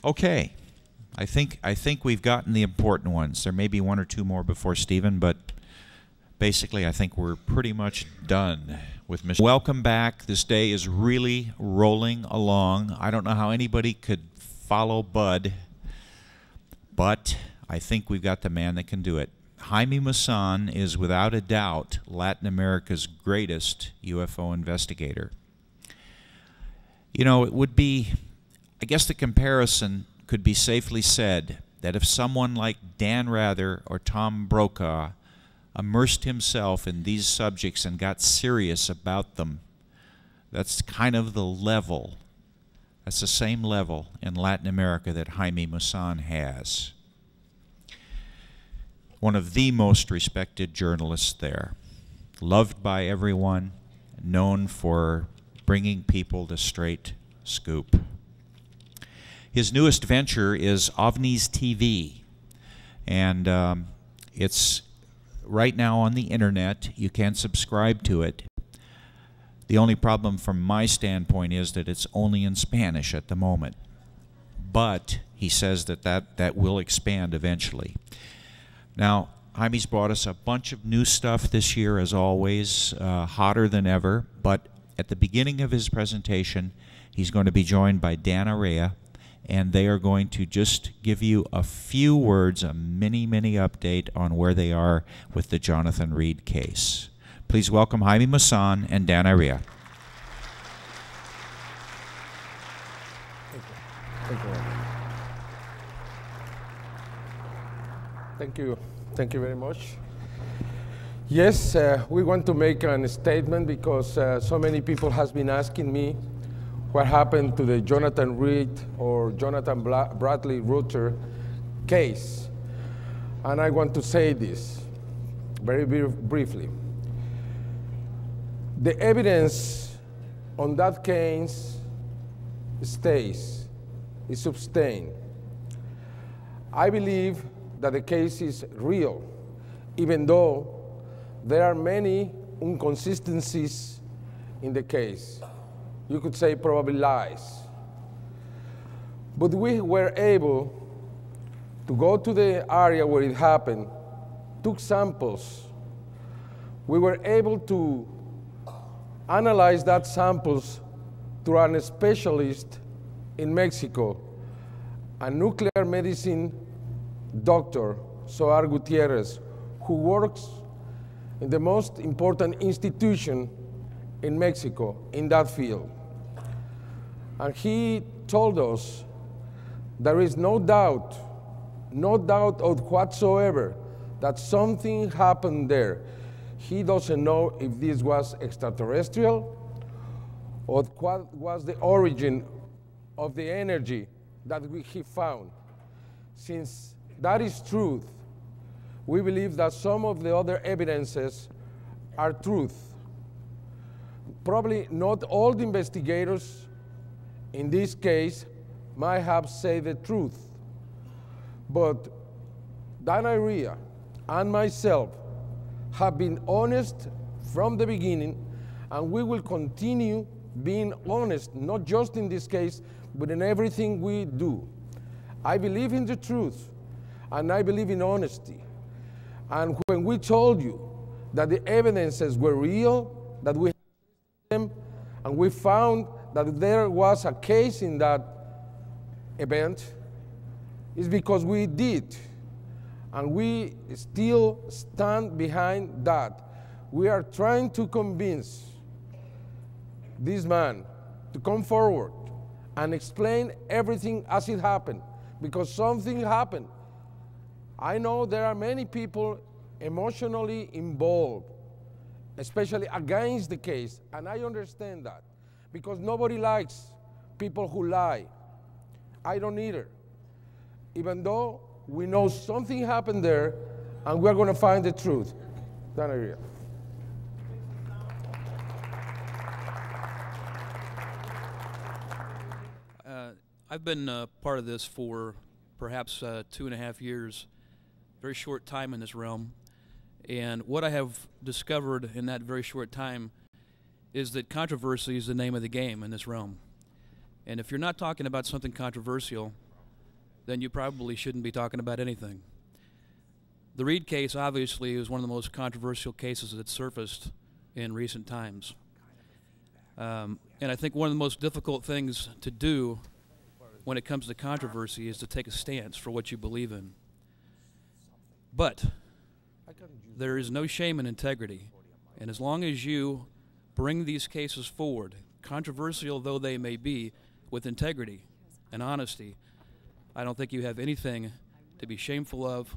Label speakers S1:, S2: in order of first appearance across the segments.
S1: Okay. I think we've gotten the important ones. There may be one or two more before Stephen, but basically I think we're pretty much done with Mr. Welcome back. This day is really rolling along. I don't know how anybody could follow Bud, but I think we've got the man that can do it. Jaime Maussan is without a doubt Latin America's greatest UFO investigator. You know, it would be, I guess the comparison could be safely said that if someone like Dan Rather or Tom Brokaw immersed himself in these subjects and got serious about them, that's kind of the level, that's the same level in Latin America that Jaime Maussan has. One of the most respected journalists there, loved by everyone, known for bringing people the straight scoop. His newest venture is OVNIs TV, and it's right now on the internet. You can subscribe to it. The only problem from my standpoint is that it's only in Spanish at the moment, but he says that will expand eventually. Now, Jaime's brought us a bunch of new stuff this year, as always, hotter than ever, but at the beginning of his presentation, he's going to be joined by Dan Area, and they are going to just give you a few words, a mini update on where they are with the Jonathan Reed case. Please welcome Jaime Maussan and Dan Area.
S2: Thank you. Thank you very much. Yes, we want to make a statement because so many people has been asking me what happened to the Jonathan Reed or Jonathan Bradley Reuter case. And I want to say this very briefly. The evidence on that case stays, is sustained. I believe that the case is real, even though there are many inconsistencies in the case. You could say probably lies. But we were able to go to the area where it happened, took samples. We were able to analyze that samples through a specialist in Mexico, a nuclear medicine doctor, Soar Gutierrez, who works in the most important institution in Mexico in that field. And he told us there is no doubt of whatsoever that something happened there. He doesn't know if this was extraterrestrial or what was the origin of the energy that he found. Since that is truth, we believe that some of the other evidences are truth. Probably not all the investigators in this case might have said the truth, but Dan Area and myself have been honest from the beginning, and we will continue being honest, not just in this case, but in everything we do. I believe in the truth, and I believe in honesty. And when we told you that the evidences were real, that we had them, and we found that there was a case in that event, it's because we did. And we still stand behind that. We are trying to convince this man to come forward and explain everything as it happened, because something happened. I know there are many people emotionally involved, especially against the case, and I understand that, because nobody likes people who lie. I don't either. Even though we know something happened there, and we're going to find the truth. Dan Area.
S3: I've been part of this for perhaps 2.5 years, very short time in this realm. And what I have discovered in that very short time is that controversy is the name of the game in this realm. And if you're not talking about something controversial, then you probably shouldn't be talking about anything. The Reed case obviously is one of the most controversial cases that's surfaced in recent times. And I think one of the most difficult things to do when it comes to controversy is to take a stance for what you believe in. But there is no shame in integrity. And as long as you bring these cases forward, controversial though they may be, with integrity and honesty, I don't think you have anything to be shameful of.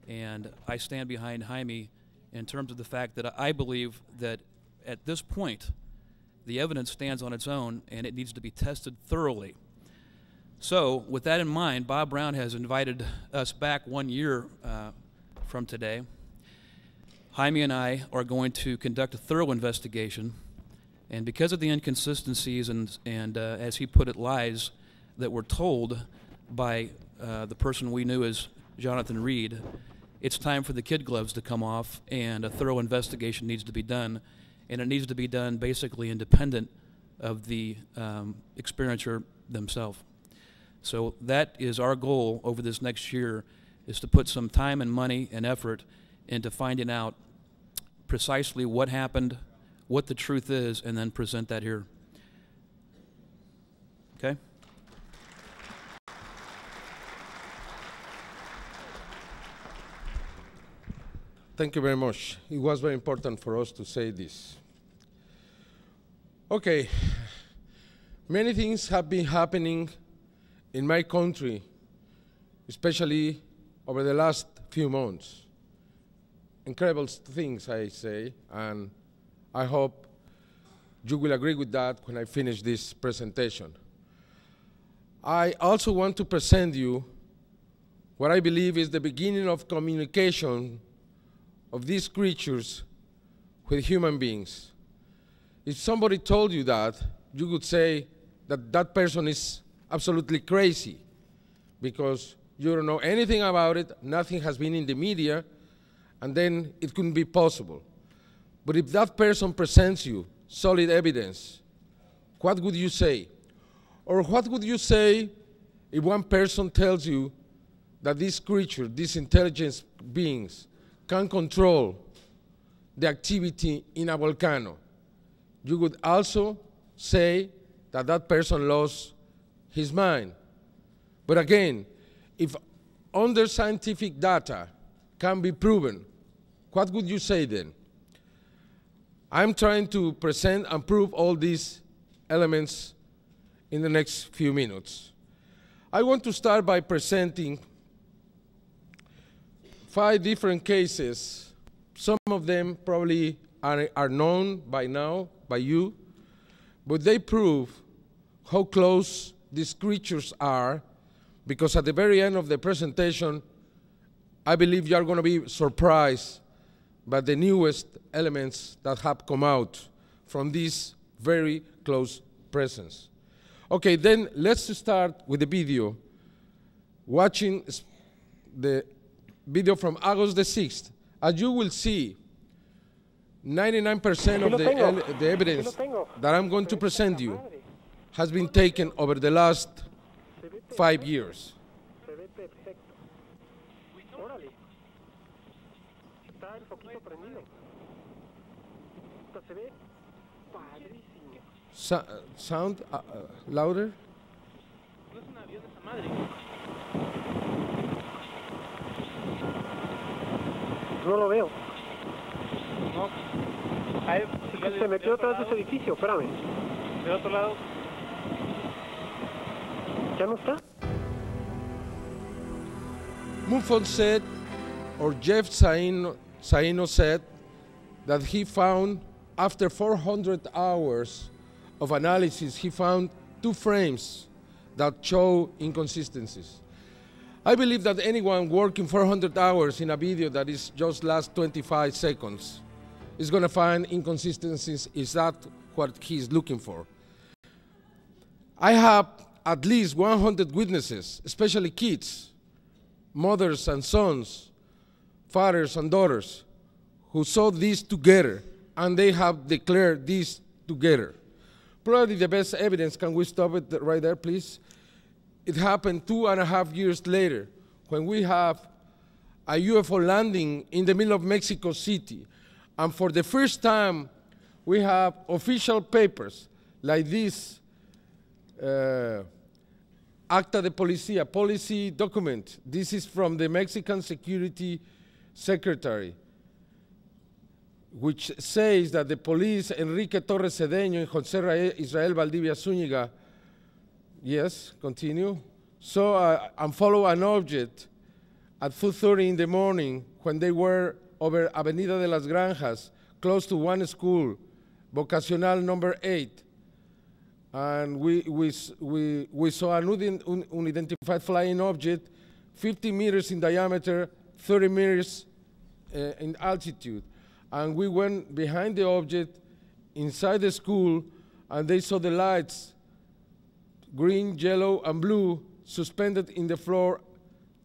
S3: And I stand behind Jaime in terms of the fact that I believe that at this point, the evidence stands on its own and it needs to be tested thoroughly. So with that in mind, Bob Brown has invited us back 1 year from today. Jaime and I are going to conduct a thorough investigation, and because of the inconsistencies and as he put it, lies that were told by the person we knew as Jonathan Reed, it's time for the kid gloves to come off, and a thorough investigation needs to be done, and it needs to be done basically independent of the experiencer themselves. So that is our goal over this next year, is to put some time and money and effort into finding out precisely what happened, what the truth is, and then present that here. Okay?
S2: Thank you very much. It was very important for us to say this. Okay, many things have been happening in my country, especially over the last few months. Incredible things, I say, and I hope you will agree with that when I finish this presentation. I also want to present you what I believe is the beginning of communication of these creatures with human beings. If somebody told you that, you would say that that person is absolutely crazy because you don't know anything about it, nothing has been in the media, and then it couldn't be possible. But if that person presents you solid evidence, what would you say? Or what would you say if one person tells you that this creature, these intelligent beings, can control the activity in a volcano? You would also say that that person lost his mind. But again, if under scientific data can be proven, what would you say then? I'm trying to present and prove all these elements in the next few minutes. I want to start by presenting 5 different cases. Some of them probably are known by now by you, but they prove how close these creatures are, because at the very end of the presentation, I believe you are going to be surprised by the newest elements that have come out from this very close presence. Okay, then let's start with the video. Watching the video from August the 6th. As you will see, 99% of the evidence that I'm going to present you has been taken over the last 5 years. Sound louder?
S4: No lo veo. No. Se metió atrás de ese edificio, espérame. ¿De otro lado? ¿Ya no está?
S2: Muffon said, or Jeff Saino said, that he found, after 400 hours of analysis, he found 2 frames that show inconsistencies. I believe that anyone working 400 hours in a video that is just last 25 seconds is going to find inconsistencies. Is that what he's looking for? I have at least 100 witnesses, especially kids, mothers and sons, fathers and daughters, who saw this together, and they have declared this together. Probably the best evidence, can we stop it right there, please, it happened 2.5 years later when we have a UFO landing in the middle of Mexico City. And for the first time, we have official papers like this Acta de Policía, policy document. This is from the Mexican Security Secretary, which says that the police, Enrique Torres Cedeño and José Israel Valdivia Zúñiga, yes, continue, saw and follow an object at 2:30 in the morning when they were over Avenida de las Granjas, close to one school, Vocacional number 8. And we saw an unidentified flying object, 50 meters in diameter, 30 meters in altitude. And we went behind the object, inside the school, and they saw the lights, green, yellow, and blue, suspended in the floor,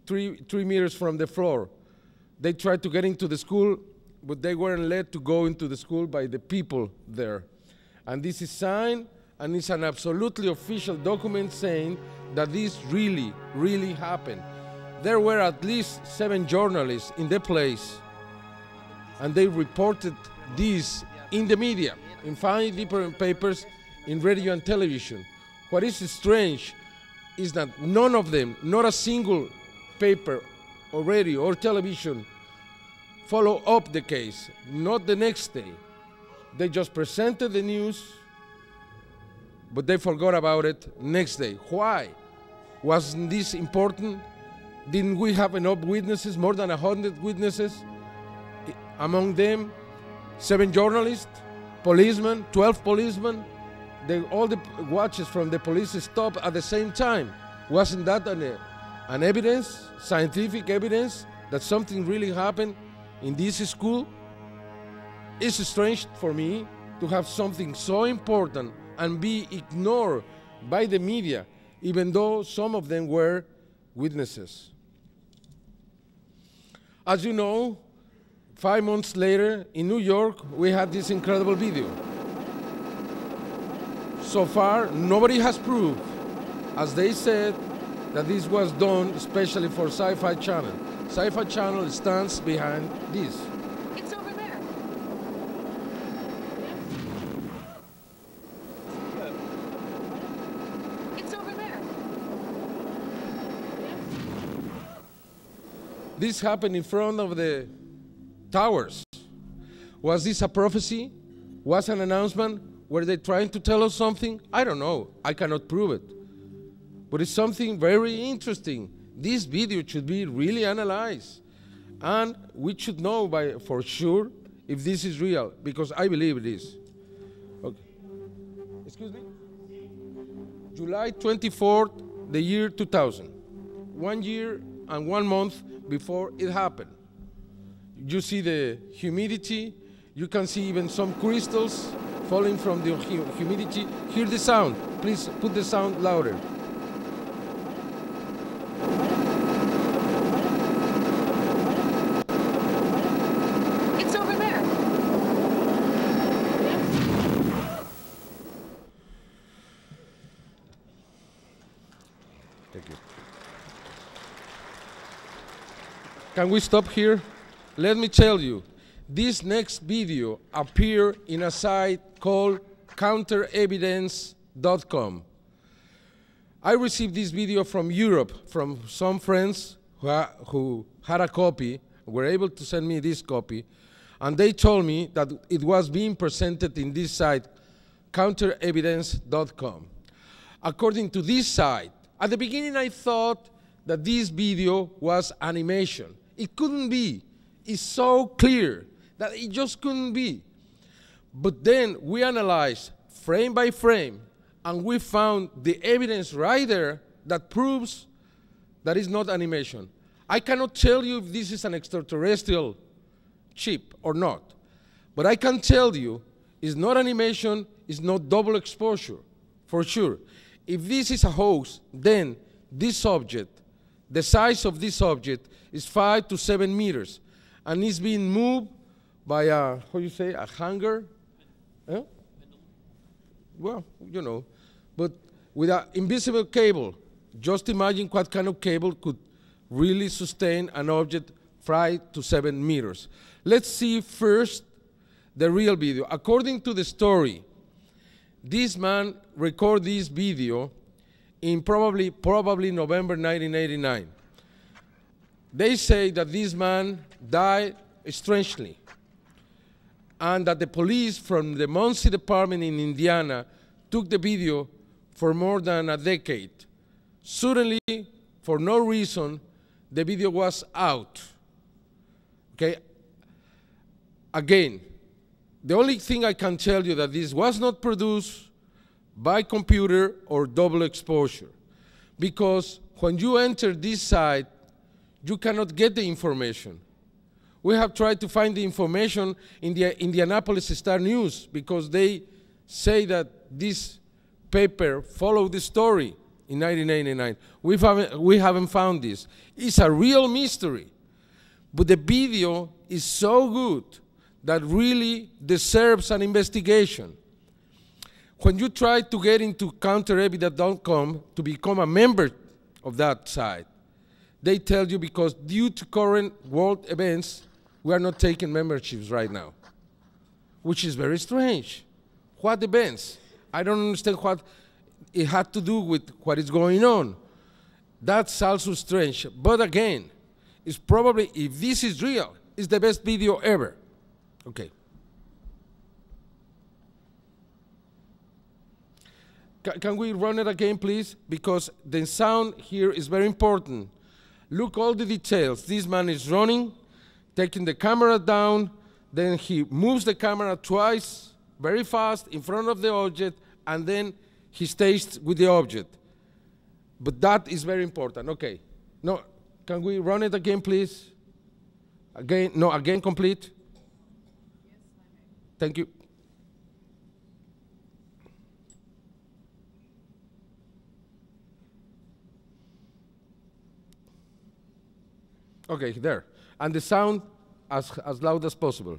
S2: 3 meters from the floor. They tried to get into the school, but they weren't let to go into the school by the people there. And this is signed, and it's an absolutely official document saying that this really, really happened. There were at least 7 journalists in the place, and they reported this in the media, in 5 different papers, in radio and television. What is strange is that none of them, not a single paper or radio or television, follow up the case, not the next day. They just presented the news, but they forgot about it next day. Why? Wasn't this important? Didn't we have enough witnesses, more than 100 witnesses? Among them, 7 journalists, policemen, 12 policemen. All the watches from the police stopped at the same time. Wasn't that an evidence, scientific evidence, that something really happened in this school? It's strange for me to have something so important and be ignored by the media, even though some of them were witnesses. As you know, 5 months later, in New York, we had this incredible video. So far, nobody has proved, as they said, that this was done especially for Sci-Fi Channel. Sci-Fi Channel stands behind this.
S5: It's over there. It's over there.
S2: This happened in front of the towers. Was this a prophecy? Was an announcement? Were they trying to tell us something? I don't know. I cannot prove it. But it's something very interesting. This video should be really analyzed. And we should know for sure if this is real, because I believe it is. Okay. Excuse me? July 24th, the year 2000. 1 year and 1 month before it happened. You see the humidity. You can see even some crystals falling from the humidity. Hear the sound. Please put the sound louder.
S5: It's over there.
S2: Thank you. Can we stop here? Let me tell you, this next video appeared in a site called counterevidence.com. I received this video from Europe, from some friends who had a copy, were able to send me this copy, and they told me that it was being presented in this site, counterevidence.com. According to this site, at the beginning I thought that this video was animation. It couldn't be. It's so clear that it just couldn't be. But then we analyzed frame by frame, and we found the evidence right there that proves that it's not animation. I cannot tell you if this is an extraterrestrial chip or not, but I can tell you it's not animation, it's not double exposure, for sure. If this is a hoax, then this object, the size of this object is 5 to 7 meters, and it's being moved by a, how you say, a hanger? Eh? Well, you know, but with an invisible cable just imagine what kind of cable could really sustain an object 5 to 7 meters. Let's see first the real video. According to the story, this man recorded this video in probably November 1989. They say that this man died strangely, and that the police from the Muncie Department in Indiana took the video for more than a decade. Suddenly, for no reason, the video was out. Okay? Again, the only thing I can tell you that this was not produced by computer or double exposure, because when you enter this site, you cannot get the information. We have tried to find the information in the Indianapolis Star-News because they say that this paper followed the story in 1989. We haven't found this. It's a real mystery. But the video is so good that really deserves an investigation. When you try to get into counterevidence.com to become a member of that site, they tell you because due to current world events, we are not taking memberships right now, which is very strange. What events? I don't understand what it had to do with what is going on. That's also strange. But again, it's probably, if this is real, it's the best video ever. Okay. Can we run it again, please? Because the sound here is very important. Look all the details. This man is running, taking the camera down, then he moves the camera twice, very fast, in front of the object, and then he stays with the object. But that is very important. Okay. No, can we run it again, please? Again, no, again, complete. Thank you. Okay, there. And the sound as loud as possible.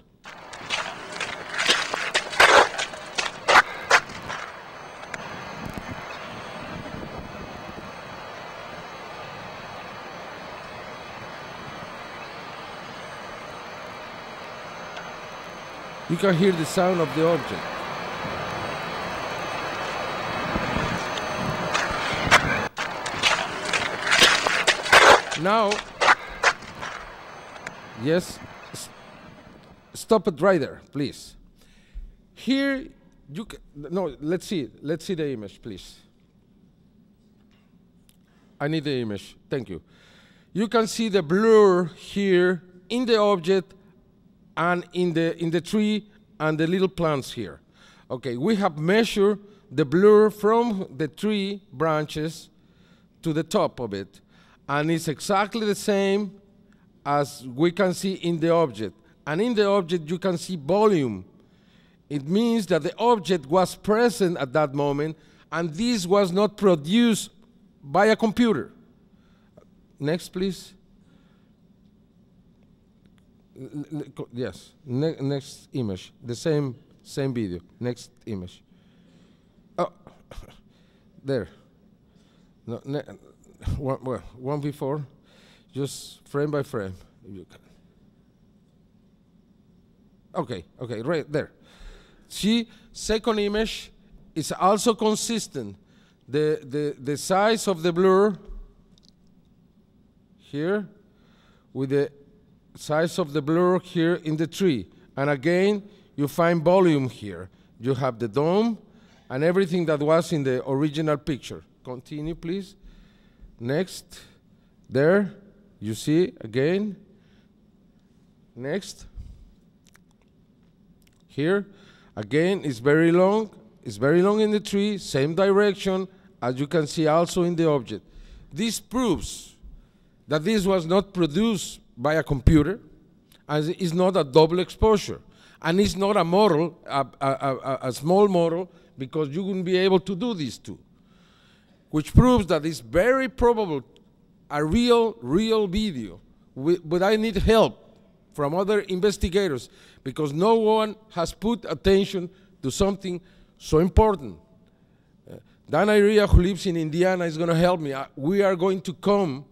S2: You can hear the sound of the object. Now, yes, stop it right there, please. Here, you can, no, let's see the image, please. I need the image, thank you. You can see the blur here in the object and in the tree and the little plants here. Okay, we have measured the blur from the tree branches to the top of it, and it's exactly the same as we can see in the object. And in the object, you can see volume. It means that the object was present at that moment, and this was not produced by a computer. Next, please. Yes, next image, the same video, next image. Oh, there. No, one before, just frame by frame, if you can. Okay, right there. See, second image is also consistent. The size of the blur here with the size of the blur here in the tree. And again, you find volume here. You have the dome and everything that was in the original picture. Continue, please. Next. There. You see, again. Next. Here. Again, it's very long. It's very long in the tree, same direction, as you can see also in the object. This proves that this was not produced by a computer, and it's not a double exposure, and it's not a model, a small model, because you wouldn't be able to do these two, which proves that it's very probable a real video. But I need help from other investigators because no one has put attention to something so important. Dan Iria, who lives in Indiana, is going to help me. We are going to come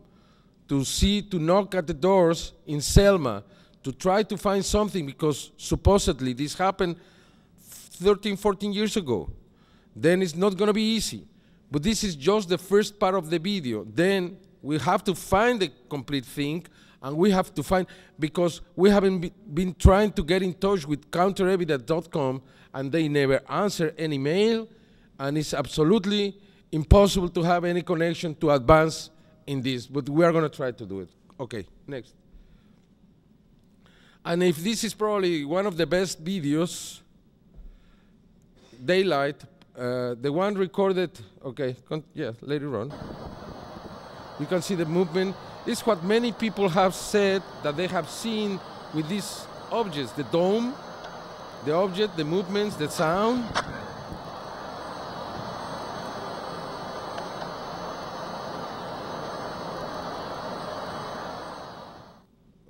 S2: to knock at the doors in Selma to try to find something, because supposedly this happened 13, 14 years ago. Then it's not going to be easy. But this is just the first part of the video. Then we have to find the complete thing, and we have to find, because we haven't been trying to get in touch with counterevidence.com, and they never answer any mail, and it's absolutely impossible to have any connection to advance in this, but we are going to try to do it. Okay, next. And if this is probably one of the best videos, daylight, the one recorded, okay, yeah, later on. You can see the movement. It's what many people have said that they have seen with these objects, the dome, the object, the movements, the sound.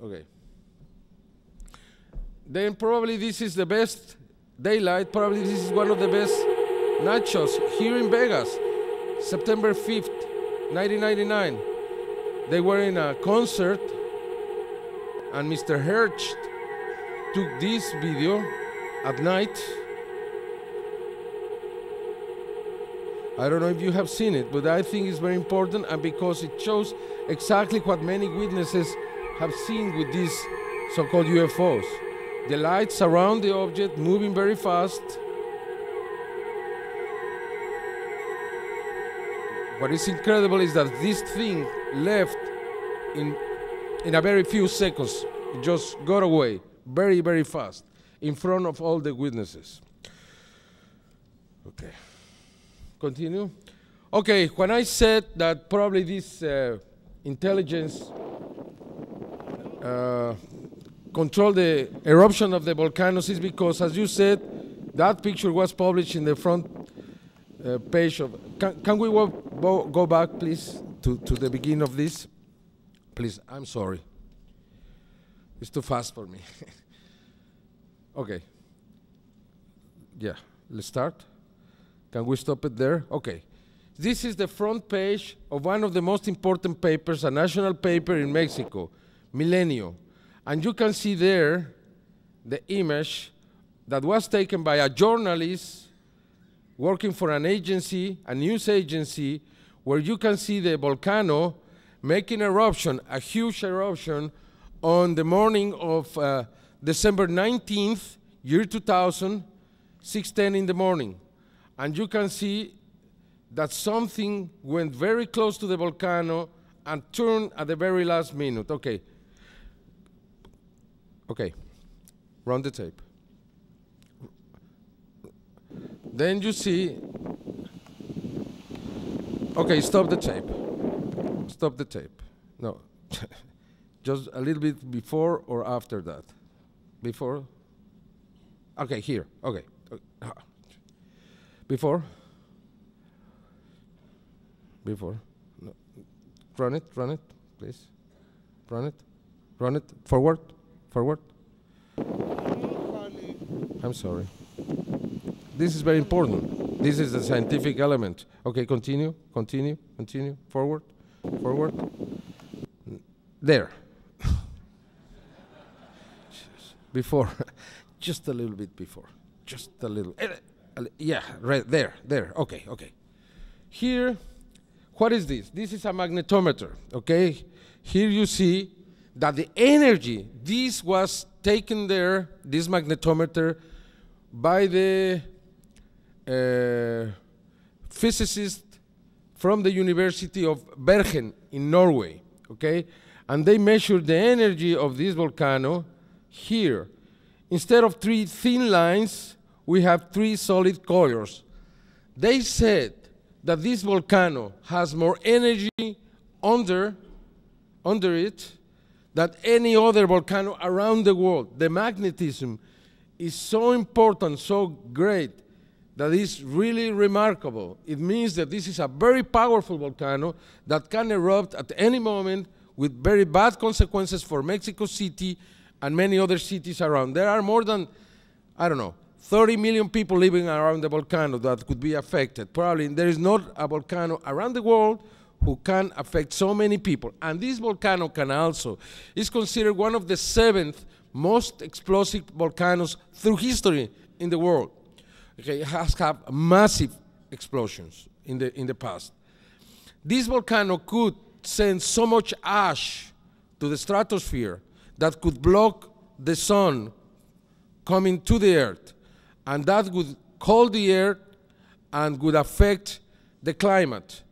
S2: Okay. Then probably this is the best daylight. Probably this is one of the best night shows here in Vegas, September 5th, 1999. They were in a concert, and Mr. Hertz took this video at night. I don't know if you have seen it, but I think it's very important, and because it shows exactly what many witnesses have seen with these so-called UFOs. The lights around the object moving very fast. What is incredible is that this thing left in a very few seconds. It just got away very, very fast in front of all the witnesses. Okay. Continue. Okay, when I said that probably this intelligence control the eruption of the volcanoes is because, as you said, that picture was published in the front page of. Can we go back, please, to the beginning of this? Please, I'm sorry. It's too fast for me. Okay. Yeah, let's start. Can we stop it there? Okay. This is the front page of one of the most important papers, a national paper in Mexico, Milenio. And you can see there the image that was taken by a journalist working for an agency, a news agency, where you can see the volcano making eruption, a huge eruption, on the morning of December 19th, year 2000, 6:10 in the morning. And you can see that something went very close to the volcano and turned at the very last minute. Okay. Okay. Run the tape. Then you see. Okay, stop the tape. Stop the tape. No. Just a little bit before or after that. Before? Okay, here. Okay. Before? Before? No. Run it, please. Run it. Forward. I'm sorry. This is very important. This is the scientific element. Okay, continue. Forward. There. Before. Just a little bit before. Just a little. Yeah, right there. Okay. Here, what is this? This is a magnetometer, okay? Here you see that the energy, this was taken there, this magnetometer, by the physicist from the University of Bergen in Norway, okay? And they measured the energy of this volcano here. Instead of 3 thin lines, we have 3 solid colors. They said that this volcano has more energy under it than any other volcano around the world. The magnetism is so important, so great, that is really remarkable. It means that this is a very powerful volcano that can erupt at any moment with very bad consequences for Mexico City and many other cities around. There are more than, I don't know, 30 million people living around the volcano that could be affected. Probably there is not a volcano around the world who can affect so many people. And this volcano can also is considered one of the 7th most explosive volcanoes through history in the world. Okay, it has had massive explosions in the past. This volcano could send so much ash to the stratosphere that could block the sun coming to the earth, and that would cool the earth and would affect the climate.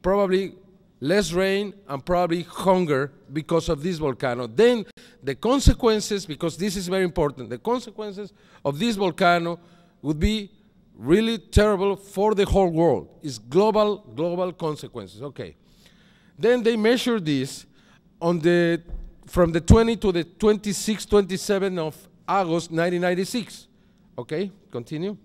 S2: Probably less rain and probably hunger because of this volcano. Then the consequences, because this is very important, the consequences of this volcano would be really terrible for the whole world. It's global consequences. Okay. Then they measured this on from the 20 to the 26, 27 of August 1996. Okay, continue.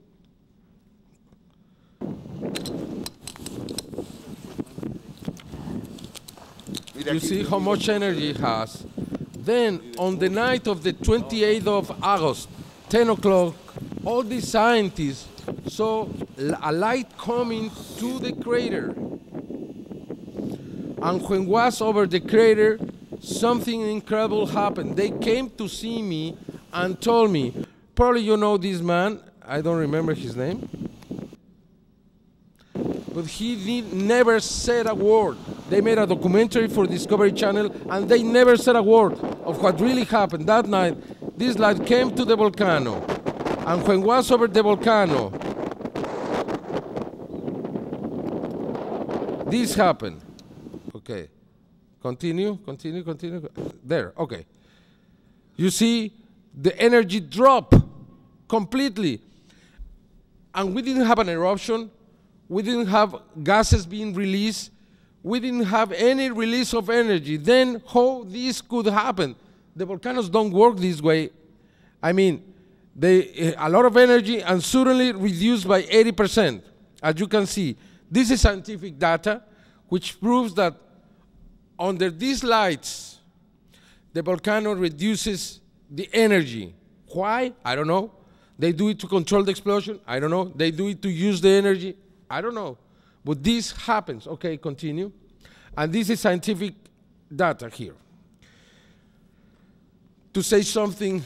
S2: You see how much energy it has. Then on the night of the 28th of August, 10 o'clock, all these scientists saw a light coming to the crater. And when was over the crater, something incredible happened. They came to see me and told me, probably you know this man, I don't remember his name, but he never said a word. They made a documentary for Discovery Channel and they never said a word of what really happened. That night, this light came to the volcano, and when was over the volcano, this happened. Okay, continue. There, okay. You see, the energy dropped completely. And we didn't have an eruption. We didn't have gases being released. We didn't have any release of energy. Then how this could happen? The volcanoes don't work this way. I mean, a lot of energy and suddenly reduced by 80%. As you can see, this is scientific data which proves that under these lights, the volcano reduces the energy. Why? I don't know. They do it to control the explosion. I don't know. They do it to use the energy. I don't know. But this happens. Okay, continue. And this is scientific data here. To say something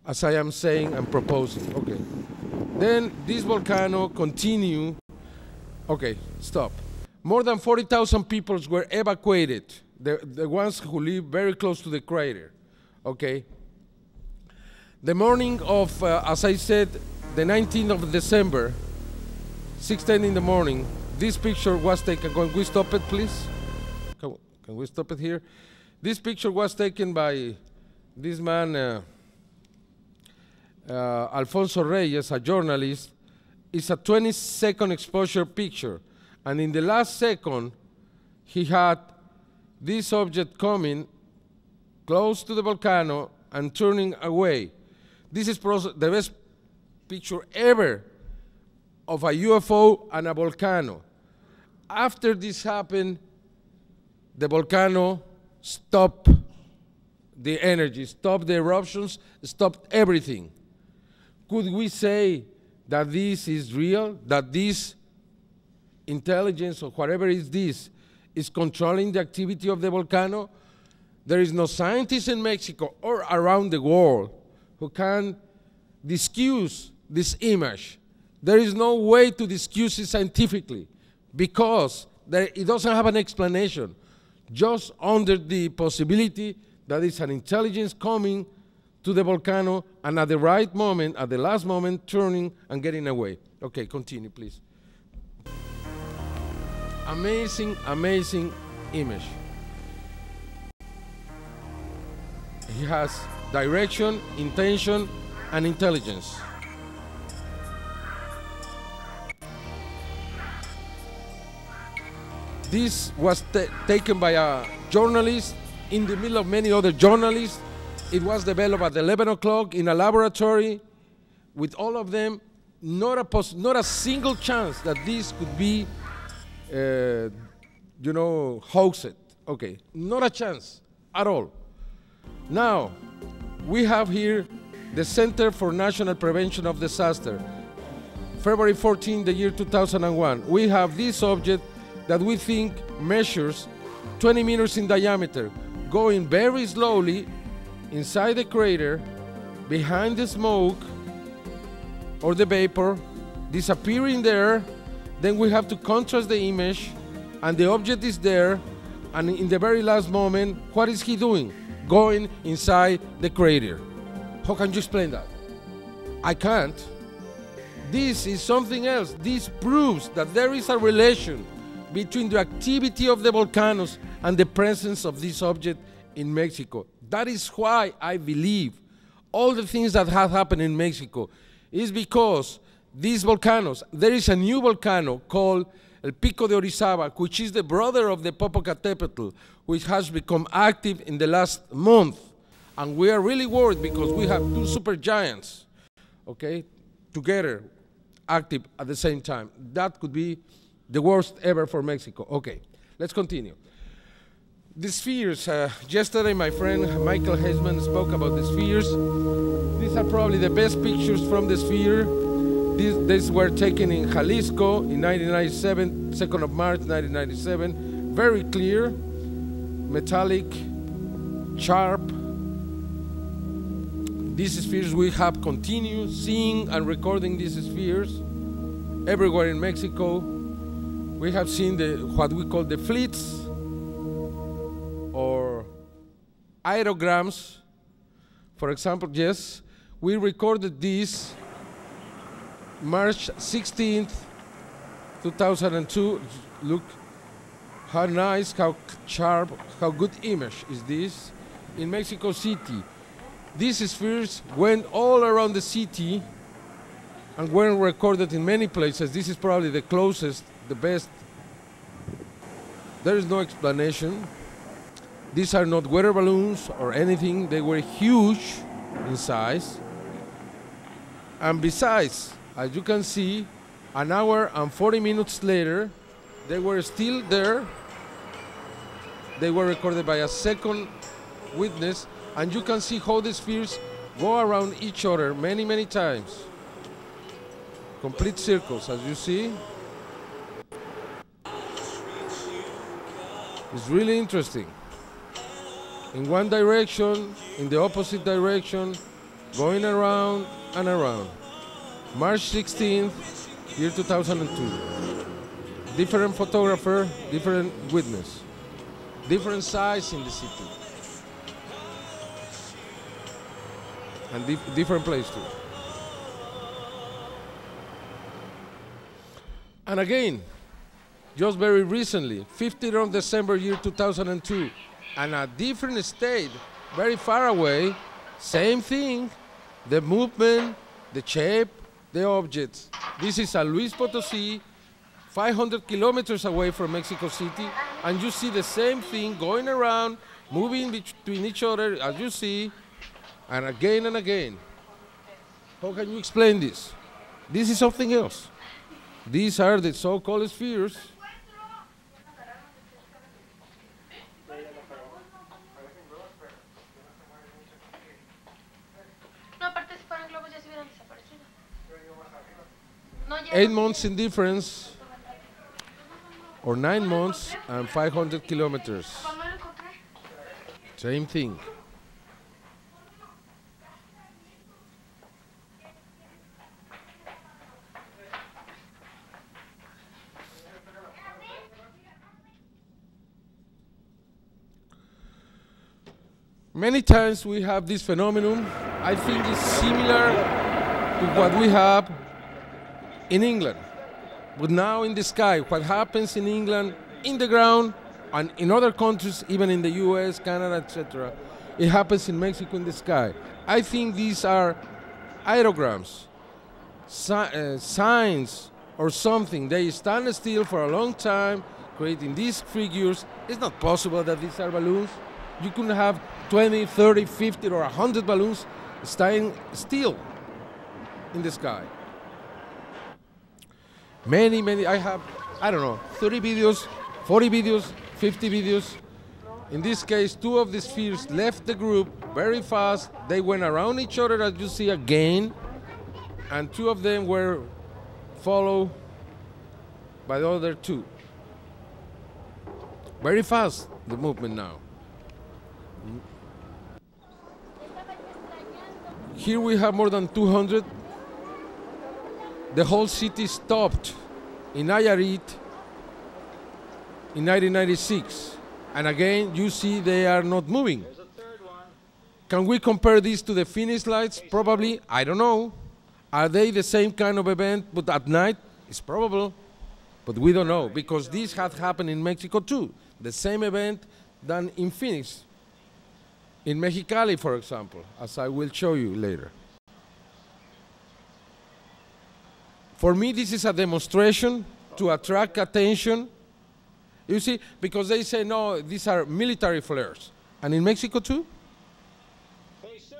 S2: as I am saying and proposing. Okay. Then this volcano continue. Okay, stop. More than 40,000 people were evacuated, the ones who live very close to the crater. Okay. The morning of, as I said, the 19th of December, 6:10 in the morning, this picture was taken. Can we stop it, please? Can we stop it here? This picture was taken by this man, Alfonso Reyes, a journalist. It's a 20-second exposure picture. And in the last second, he had this object coming close to the volcano and turning away. This is the best picture ever of a UFO and a volcano. After this happened, the volcano stopped the energy, stopped the eruptions, stopped everything. Could we say that this is real, that this intelligence or whatever is this is controlling the activity of the volcano? There is no scientist in Mexico or around the world who can discuss this image. There is no way to discuss it scientifically because it doesn't have an explanation, just under the possibility that it's an intelligence coming to the volcano and at the right moment, at the last moment, turning and getting away. Okay, continue, please. Amazing, amazing image. He has direction, intention, and intelligence. This was taken by a journalist in the middle of many other journalists. It was developed at 11 o'clock in a laboratory with all of them. Not a single chance that this could be, hoaxed. Okay, not a chance at all. Now, we have here the Center for National Prevention of Disaster. February 14, the year 2001. We have this object that we think measures 20 meters in diameter, going very slowly inside the crater, behind the smoke or the vapor, disappearing there. Then we have to contrast the image, and the object is there, and in the very last moment, what is he doing? Going inside the crater. How can you explain that? I can't. This is something else. This proves that there is a relation between the activity of the volcanoes and the presence of this object in Mexico. That is why I believe all the things that have happened in Mexico is because these volcanoes, there is a new volcano called El Pico de Orizaba, which is the brother of the Popocatépetl, which has become active in the last month. And we are really worried because we have two supergiants, okay, together, active at the same time. That could be the worst ever for Mexico. Okay, let's continue. The spheres, yesterday my friend Michael Heisman spoke about the spheres. These are probably the best pictures from the sphere. These were taken in Jalisco in 1997, 2nd of March 1997. Very clear, metallic, sharp. These spheres we have continued seeing and recording these spheres everywhere in Mexico. We have seen what we call the fleets or aerograms. For example, yes, we recorded this March 16th, 2002. Look how nice, how sharp, how good image is this in Mexico City. These spheres went all around the city and were recorded in many places. This is probably the closest, the best. There is no explanation. These are not weather balloons or anything. They were huge in size. And besides, as you can see, an hour and 40 minutes later, they were still there. They were recorded by a second witness, and you can see how the spheres go around each other many, many times. Complete circles, as you see. It's really interesting. In one direction, in the opposite direction, going around and around. March 16th, year 2002. Different photographer, different witness. Different size in the city. And different place too. And again, just very recently, 15th of December, year 2002, and a different state, very far away, same thing, the movement, the shape, the objects. This is San Luis Potosí, 500 kilometers away from Mexico City, and you see the same thing going around, moving between each other, as you see, and again and again. How can you explain this? This is something else. These are the so-called spheres.
S5: No, aparte si fueran globos ya se hubieran desaparecido. No, ya
S2: 8 months in difference, or 9 months and 500 kilometers.
S5: Cuando lo encontré.
S2: Same thing. Many times we have this phenomenon. I think it's similar to what we have in England. But now in the sky, what happens in England, in the ground, and in other countries, even in the US, Canada, etc., it happens in Mexico in the sky. I think these are aerograms, signs or something. They stand still for a long time, creating these figures. It's not possible that these are balloons. You couldn't have 20, 30, 50, or 100 balloons staying still in the sky. Many, I have, I don't know, 30 videos, 40 videos, 50 videos. In this case, 2 of the spheres left the group very fast. They went around each other, as you see again, and two of them were followed by the other two. Very fast, the movement now. Here we have more than 200. The whole city stopped in Nayarit in 1996. And again, you see they are not moving.
S6: There's a third one.
S2: Can we compare this to the Phoenix lights? Probably, I don't know. Are they the same kind of event, but at night? It's probable, but we don't know, because this had happened in Mexico too. The same event done in Phoenix. In Mexicali, for example, as I will show you later. For me, this is a demonstration to attract attention. You see, because they say, no, these are military flares. And in Mexico too?
S6: Hey, Sue!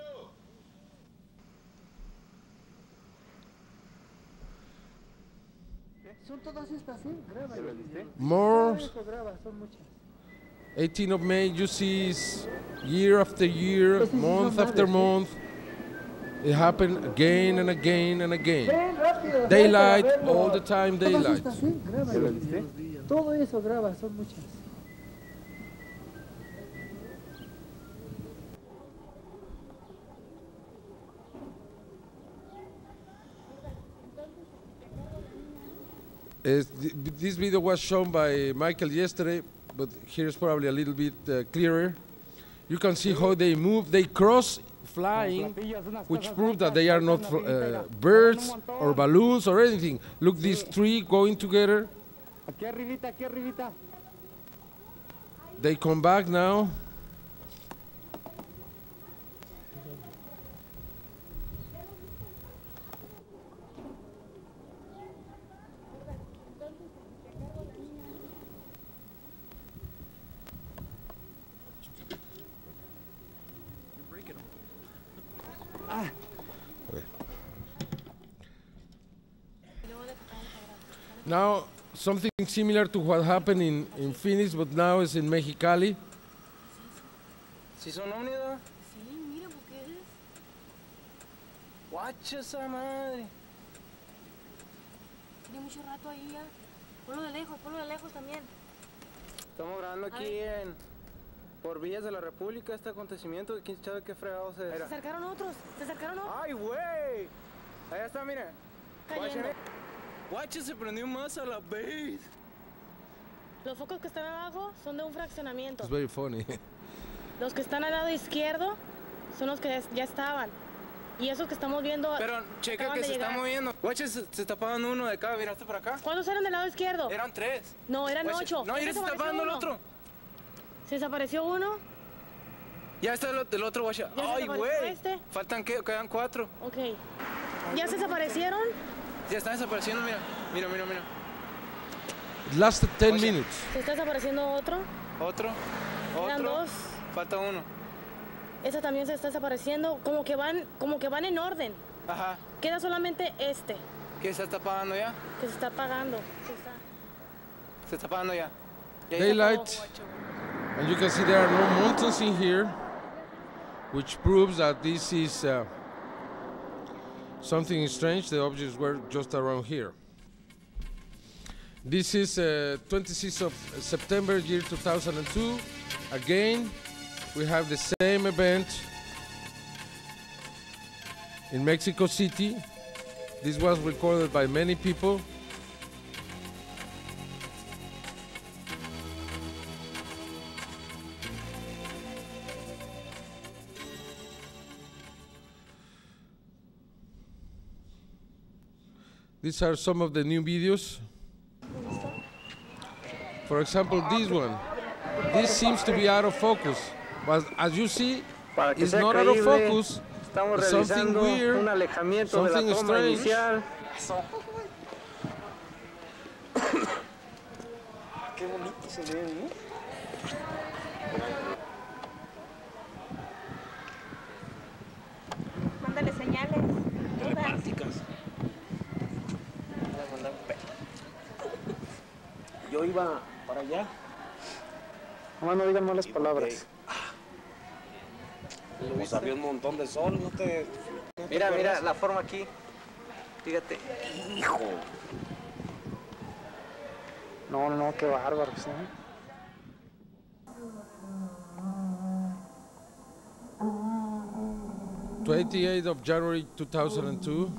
S7: Son todas estas, ¿sí? Grábalo.
S2: More.
S7: Eso graba, son muchas.
S2: 18th of May, you see, is year after year,
S7: Estas sí
S2: month
S7: son
S2: after
S7: madres,
S2: month. It happened again and again and again.
S7: Ven, rápido,
S2: Daylight,
S7: ven para verlo.
S2: all the time
S7: Todas
S2: daylight.
S7: estas, ¿sí? Grábalo. Todo eso graba, son muchas.
S2: This video was shown by Michael yesterday, but here's probably a little bit clearer. You can see how they move. They cross flying, which proves that they are not birds or balloons or anything. Look, these three going together.
S7: Aquí arribita, aquí arribita.
S2: They come back now. Now, something similar to what happened in Phoenix, but now is in Mexicali.
S6: ¿Sí son ómnida?
S5: Sí, mira, ¿por qué es?
S6: Guacha esa madre.
S5: Tiene mucho rato ahí ya. Ponlo de lejos también.
S6: Estamos grabando aquí por Villas de la República este acontecimiento. ¿Quién sabe qué fregados
S5: Se
S6: era?
S5: acercaron otros,
S6: ¡Ay, güey! Allá está, mira.
S5: cayendo.
S6: Guacha, se prendió más a la vez.
S5: Los focos que están abajo son de un fraccionamiento.
S2: It's very funny.
S5: Los que están al lado izquierdo son los que ya estaban. Y esos que estamos viendo.
S6: Pero checa
S5: acaban
S6: que
S5: de
S6: se está
S5: llegar.
S6: moviendo. Guacha, se está apagando uno de acá. Mira, hasta por acá.
S5: ¿Cuántos eran del lado izquierdo?
S6: Eran 3.
S5: No, eran
S6: Guacha,
S5: 8.
S6: No, mira, se está apagando el otro.
S5: Se desapareció uno.
S6: Ya está el otro, guacha.
S5: ¿Ya se
S6: ¡Ay,
S5: desapareció
S6: güey!
S5: este?
S6: Faltan, ¿qué? Quedan 4.
S5: Ok. ¿Ya se desaparecieron?
S6: Ya están desapareciendo, mira. Mira.
S2: It lasted 10
S6: Oye.
S2: minutes.
S5: Se está desapareciendo otro.
S6: Otro.
S5: Eran
S6: Otro.
S5: 2.
S6: Falta uno.
S5: Esta también se está desapareciendo. Como que van en orden.
S6: Ajá.
S5: Queda solamente este,
S6: ¿Qué se está apagando ya?
S5: que se está apagando.
S6: Se está apagando ya. Ya, ya.
S2: Daylight. And you can see there are no mountains in here, which proves that this is something strange. The objects were just around here. This is 26th of September, year 2002. Again, we have the same event in Mexico City. This was recorded by many people. These are some of the new videos. For example, this one. This seems to be out of focus, but as you see,
S4: Para que
S2: it's
S4: sea
S2: not out of
S4: creíble,
S2: focus.
S4: estamos
S2: It's something
S4: realizando
S2: weird,
S4: un alejamiento de la
S2: something
S4: toma
S2: strange.
S4: inicial.
S6: Qué bonito se ve, ¿no?
S5: Mándale señales.
S6: Telepáticas. Yo iba para allá.
S4: Nomás no digan malas palabras.
S8: Pues había un montón de sol, ¿no te
S6: Mira, mira
S8: acuerdas?
S6: la forma aquí. Fíjate.
S8: Hijo.
S6: No, no, qué bárbaro, ¿sí?
S2: 28th of January 2002.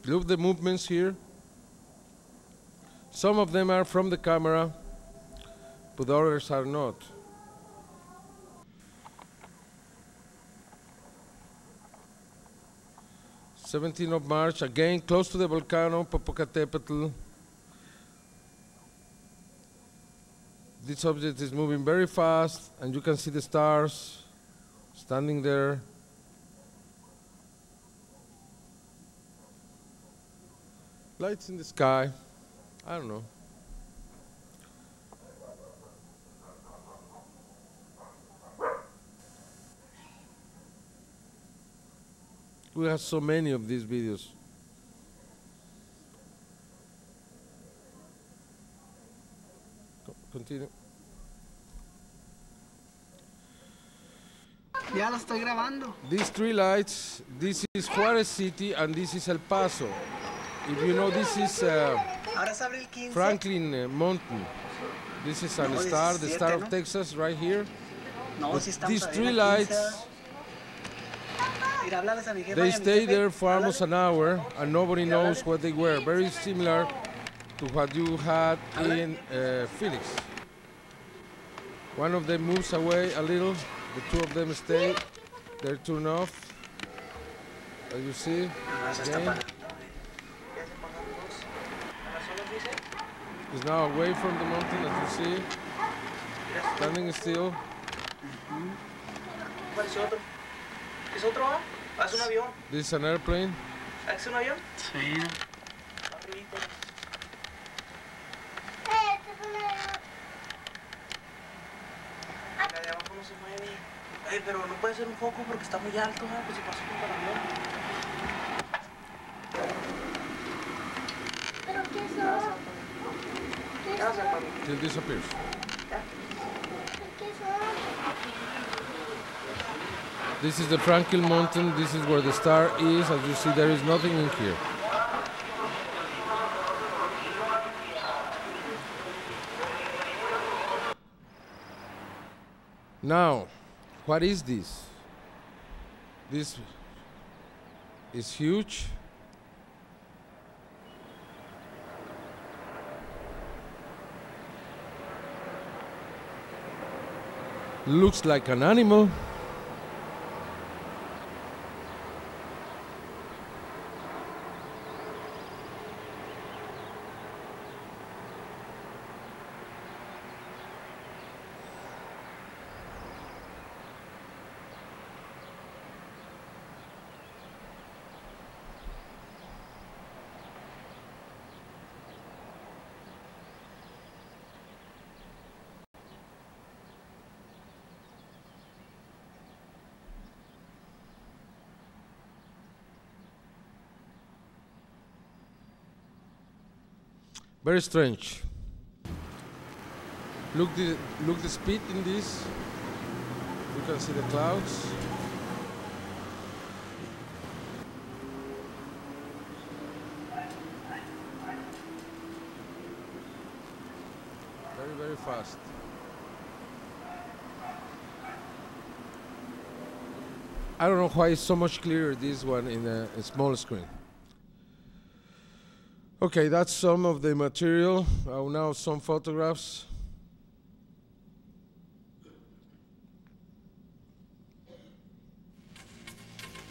S2: Look the movements here. Some of them are from the camera, but others are not. '17th of March, again close to the volcano, Popocatépetl. This object is moving very fast, and you can see the stars standing there. Lights in the sky. I don't know. We have so many of these videos. Continue.
S7: Ya lo estoy grabando.
S2: These three lights, this is Juarez City and this is El Paso. If you know, this is
S7: Ahora se abre el 15.
S2: Franklin Mountain. This is an
S7: No,
S2: star, the
S7: 17,
S2: star
S7: ¿no?
S2: of Texas right here.
S7: No,
S2: But
S7: si estamos
S2: these
S7: a ver
S2: three
S7: el 15.
S2: lights,
S7: Mira, háblales a mi jefa
S2: they
S7: y a mi
S2: stay
S7: jefe.
S2: there for almost
S7: Háblale.
S2: an hour and nobody knows what they were. Very similar to what you had in Phoenix. One of them moves away a little, the two of them stay, they're turned off, as you see. Again. It's now away from the mountain, as you see, standing still.
S6: Parece otro. ¿Es otro? ¿Es un avión?
S2: This is an airplane.
S6: ¿Es un avión?
S7: Sí.
S6: La de abajo no se mueve. Ay, pero no puede ser un foco porque está muy alto, ¿eh? Pues si pasó junto al avión.
S9: ¿Pero qué son?
S6: Gracias, papi.
S2: It disappears.
S9: ¿Qué son?
S2: This is the Franklin Mountain. This is where the star is. As you see, there is nothing in here. Now, what is this? This is huge. Looks like an animal. Very strange. Look the speed in this. You can see the clouds. Very, very fast. I don't know why it's so much clearer, this one in a small screen. Okay, that's some of the material. Now some photographs.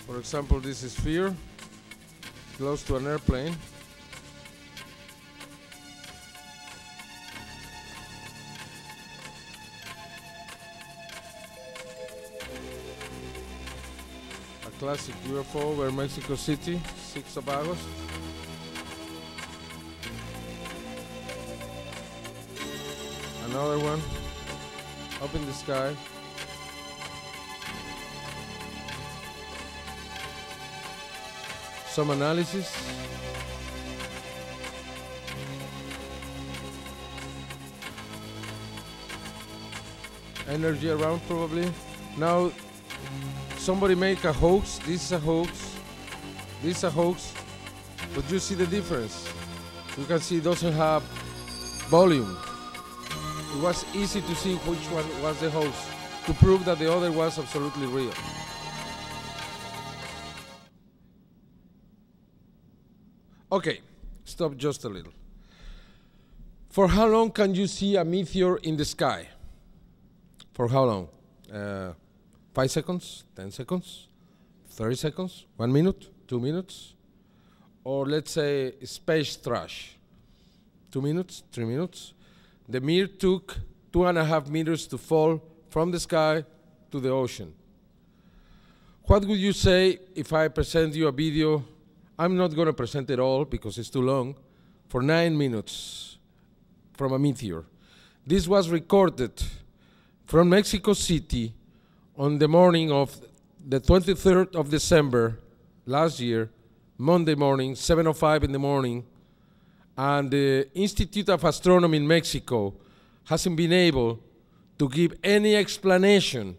S2: For example, this is Fear, close to an airplane. A classic UFO over Mexico City, 6th of August. Another one. Up in the sky. Some analysis. Energy around probably. Now somebody make a hoax. This is a hoax. This is a hoax. But you see the difference. You can see it doesn't have volume. It was easy to see which one was the hoax to prove that the other was absolutely real. Okay, stop just a little. For how long can you see a meteor in the sky? For how long? 5 seconds, 10 seconds, 30 seconds, 1 minute, 2 minutes? Or let's say space trash, 2 minutes, 3 minutes. The meteor took 2.5 meters to fall from the sky to the ocean. What would you say if I present you a video? I'm not going to present it all because it's too long, for 9 minutes from a meteor. This was recorded from Mexico City on the morning of the 23rd of December last year, Monday morning, 7:05 in the morning, and the Institute of Astronomy in Mexico hasn't been able to give any explanation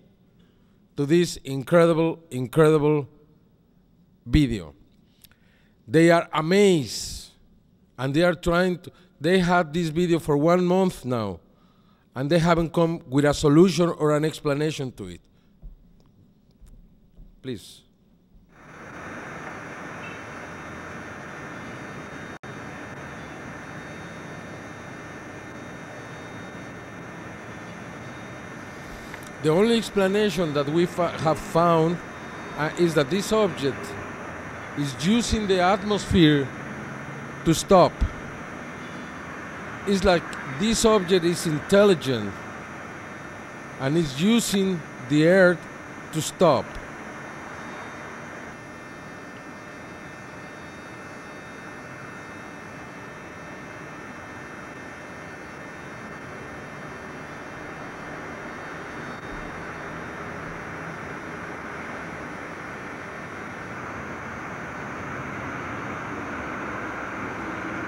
S2: to this incredible, incredible video. They are amazed, and they are trying to, they had this video for 1 month now, and they haven't come with a solution or an explanation to it. Please. The only explanation that we have found is that this object is using the atmosphere to stop. It's like this object is intelligent and is using the Earth to stop.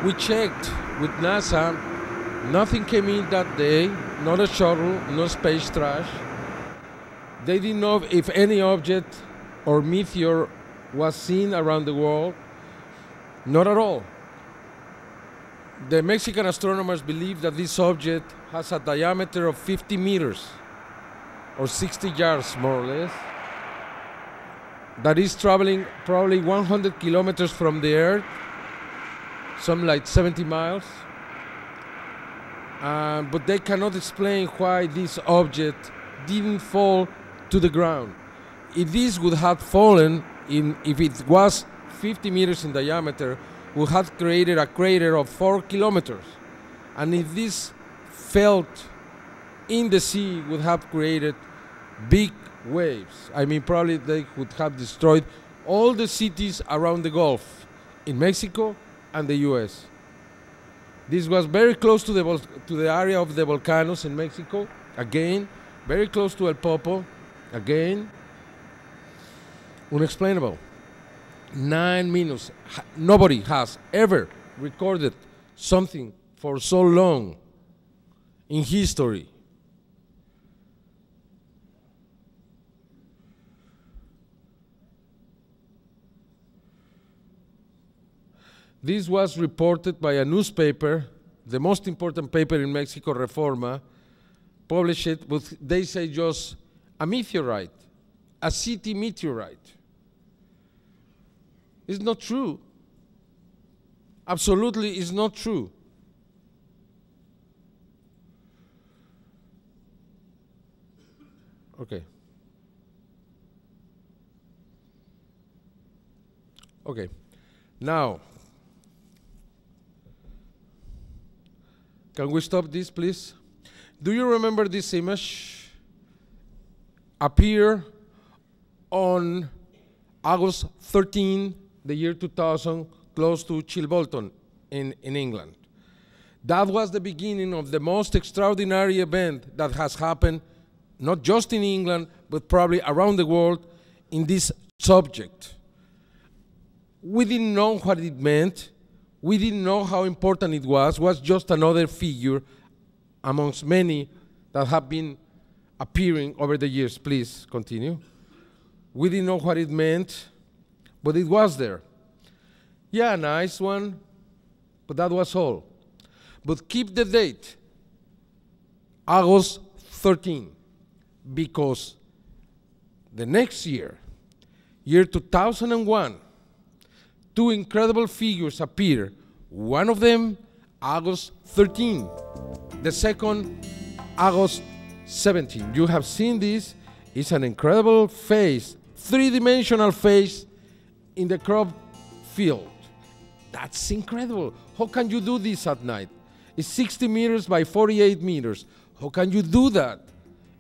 S2: We checked with NASA, nothing came in that day, not a shuttle, no space trash. They didn't know if any object or meteor was seen around the world, not at all. The Mexican astronomers believe that this object has a diameter of 50 meters, or 60 yards more or less, that is traveling probably 100 kilometers from the Earth, something like 70 miles, but they cannot explain why this object didn't fall to the ground. If this would have fallen, if it was 50 meters in diameter, would have created a crater of 4 kilometers. And if this fell in the sea, would have created big waves. I mean, probably they would have destroyed all the cities around the Gulf, in Mexico and the US. This was very close to the area of the volcanoes in Mexico, again, very close to El Popo, again. Unexplainable. 9 minutes. Nobody has ever recorded something for so long in history. This was reported by a newspaper, the most important paper in Mexico, Reforma, published it with, they say, just a meteorite, a city meteorite. It's not true. Absolutely, it's not true. Okay. Okay. Now, can we stop this, please? Do you remember this image? Appeared on August 13, the year 2000, close to Chilbolton in England. That was the beginning of the most extraordinary event that has happened, not just in England, but probably around the world in this subject. We didn't know what it meant. We didn't know how important it was just another figure amongst many that have been appearing over the years. Please continue. We didn't know what it meant, but it was there. Yeah, nice one, but that was all. But keep the date, August 13, because the next year, year 2001, two incredible figures appear. One of them, August 13. The second, August 17. You have seen this. It's an incredible face, three-dimensional face in the crop field. That's incredible. How can you do this at night? It's 60 meters by 48 meters. How can you do that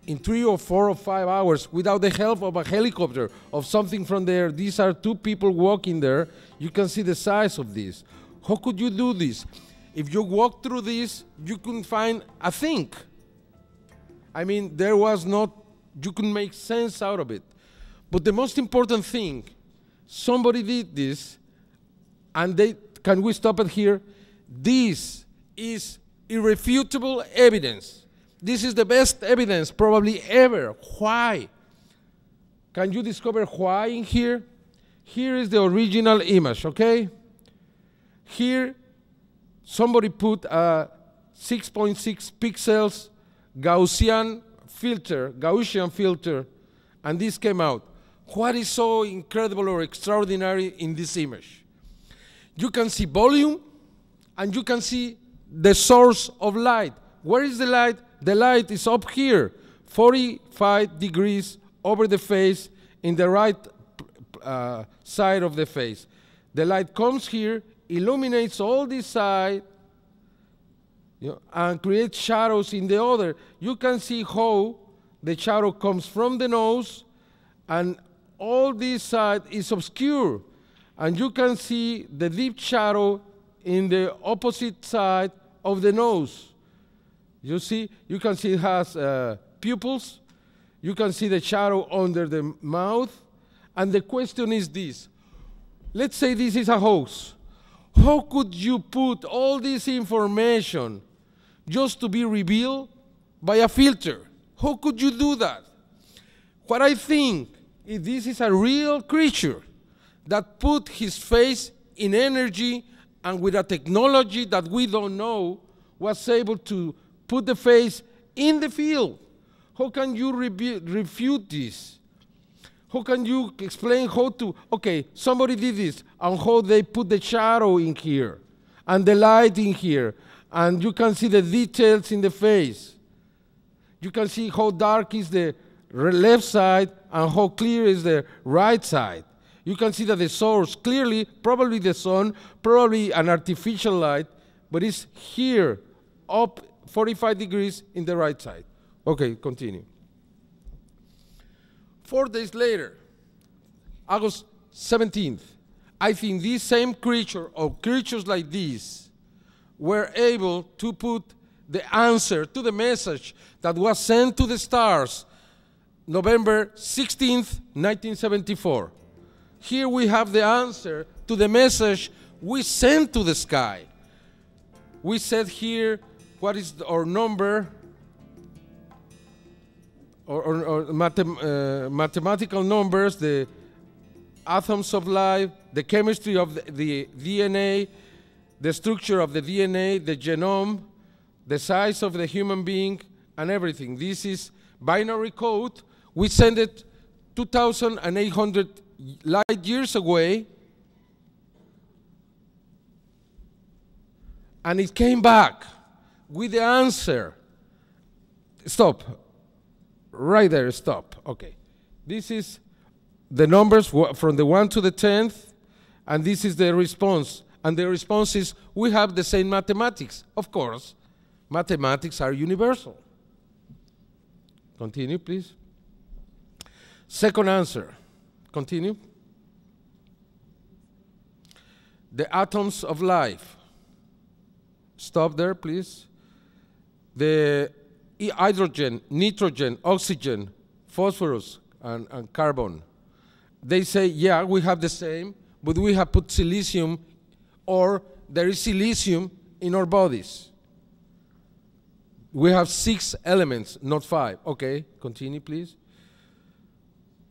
S2: in 3 or 4 or 5 hours without the help of a helicopter, of something from there? These are two people walking there. You can see the size of this. How could you do this? If you walk through this, you couldn't find a thing. I mean, there was not, you couldn't make sense out of it. But the most important thing, somebody did this, and can we stop it here? This is irrefutable evidence. This is the best evidence probably ever. Why? Can you discover why in here? Here is the original image, okay? Here, somebody put a 6.6 pixels Gaussian filter, and this came out. What is so incredible or extraordinary in this image? You can see volume, and you can see the source of light. Where is the light? The light is up here, 45 degrees over the face in the right side of the face. The light comes here, illuminates all this side, and creates shadows in the other. You can see how the shadow comes from the nose, and all this side is obscure. And you can see the deep shadow in the opposite side of the nose. You see, you can see it has pupils. You can see the shadow under the mouth. And the question is this. Let's say this is a hoax. How could you put all this information just to be revealed by a filter? How could you do that? What I think is this is a real creature that put his face in energy, and with a technology that we don't know, was able to put the face in the field. How can you refute this? How can you explain how to, okay, somebody did this, and how they put the shadow in here, and the light in here, and you can see the details in the face. You can see how dark is the left side, and how clear is the right side. You can see that the source, clearly, probably the sun, probably an artificial light, but it's here, up 45 degrees in the right side. Okay, continue. 4 days later, August 17th, I think this same creature, or creatures like these, were able to put the answer to the message that was sent to the stars November 16th, 1974. Here we have the answer to the message we sent to the sky. We said here what is our number, or mathematical numbers, the atoms of life, the chemistry of the DNA, the structure of the DNA, the genome, the size of the human being, and everything. This is binary code. We sent it 2,800 light years away, and it came back with the answer. Stop. Right there, stop. Okay. This is the numbers from the 1 to the 10th, and this is the response. And the response is, we have the same mathematics. Of course, mathematics are universal. Continue, please. Second answer. Continue. The atoms of life. Stop there, please. The hydrogen, nitrogen, oxygen, phosphorus, and carbon. They say, yeah, we have the same, but we have put silicium, or there is silicium in our bodies. We have 6 elements, not 5. Okay, continue, please.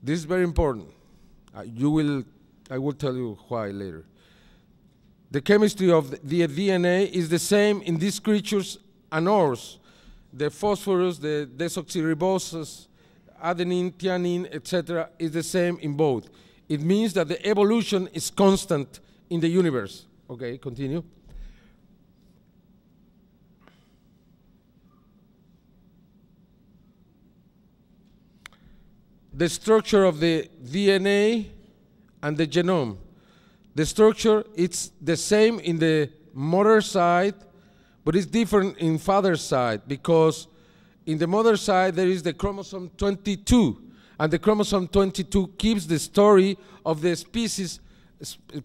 S2: This is very important. I will tell you why later. The chemistry of the DNA is the same in these creatures and ours. The phosphorus, the desoxyriboses, adenine, thymine, etc., is the same in both. It means that the evolution is constant in the universe. Okay, continue. The structure of the DNA and the genome. The structure, it's the same in the mother side, but it's different in father's side, because in the mother side there is the chromosome 22, and the chromosome 22 keeps the story of the species,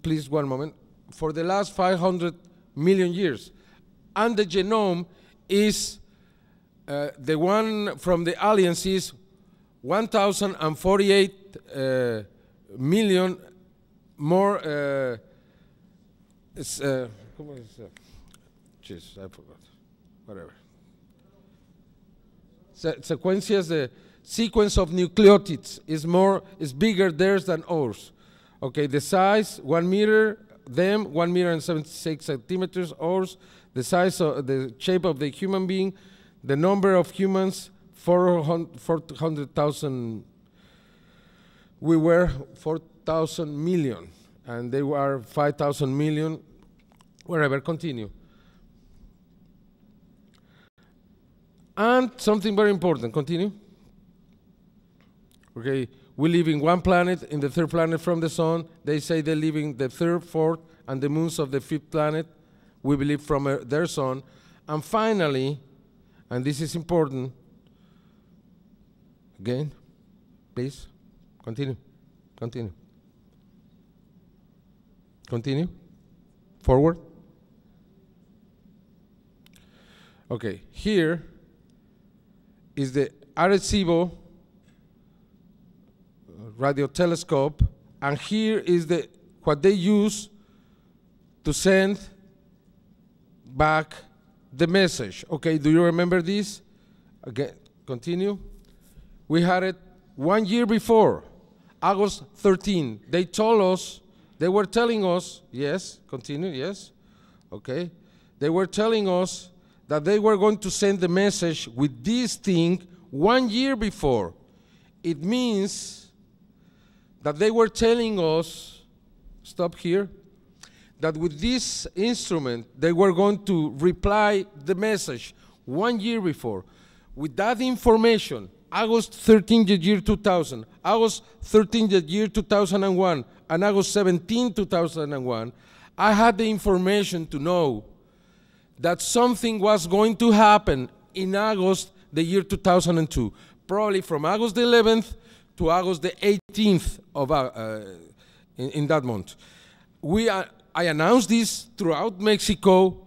S2: please one moment, for the last 500 million years. And the genome is, the one from the aliens is 1,048 million more, jeez, I forgot, whatever. Sequences, the sequence of nucleotides is bigger theirs than ours. Okay, the size, 1 meter, them, 1 meter and 76 centimeters, ours, the size of the shape of the human being, the number of humans, 400,000, we were 4,000 million, and they were 5,000 million, wherever, continue. And something very important, continue. Okay, we live in one planet, in the 3rd planet from the sun. They say they live in the 3rd, 4th, and the moons of the 5th planet. We believe from their sun. And finally, and this is important, again, please, continue, continue. Continue, forward. Okay, here is the Arecibo radio telescope, and here is what they use to send back the message. Okay, do you remember this? Again, continue. We had it 1 year before, August 13. They told us, they were telling us, yes, continue, yes, okay. They were telling us that they were going to send the message with this thing 1 year before. It means that they were telling us, stop here, that with this instrument, they were going to reply the message 1 year before. With that information, August 13, the year 2000, August 13, the year 2001, and August 17, 2001, I had the information to know that something was going to happen in August the year 2002, probably from August the 11th to August the 18th of in that month. I announced this throughout Mexico.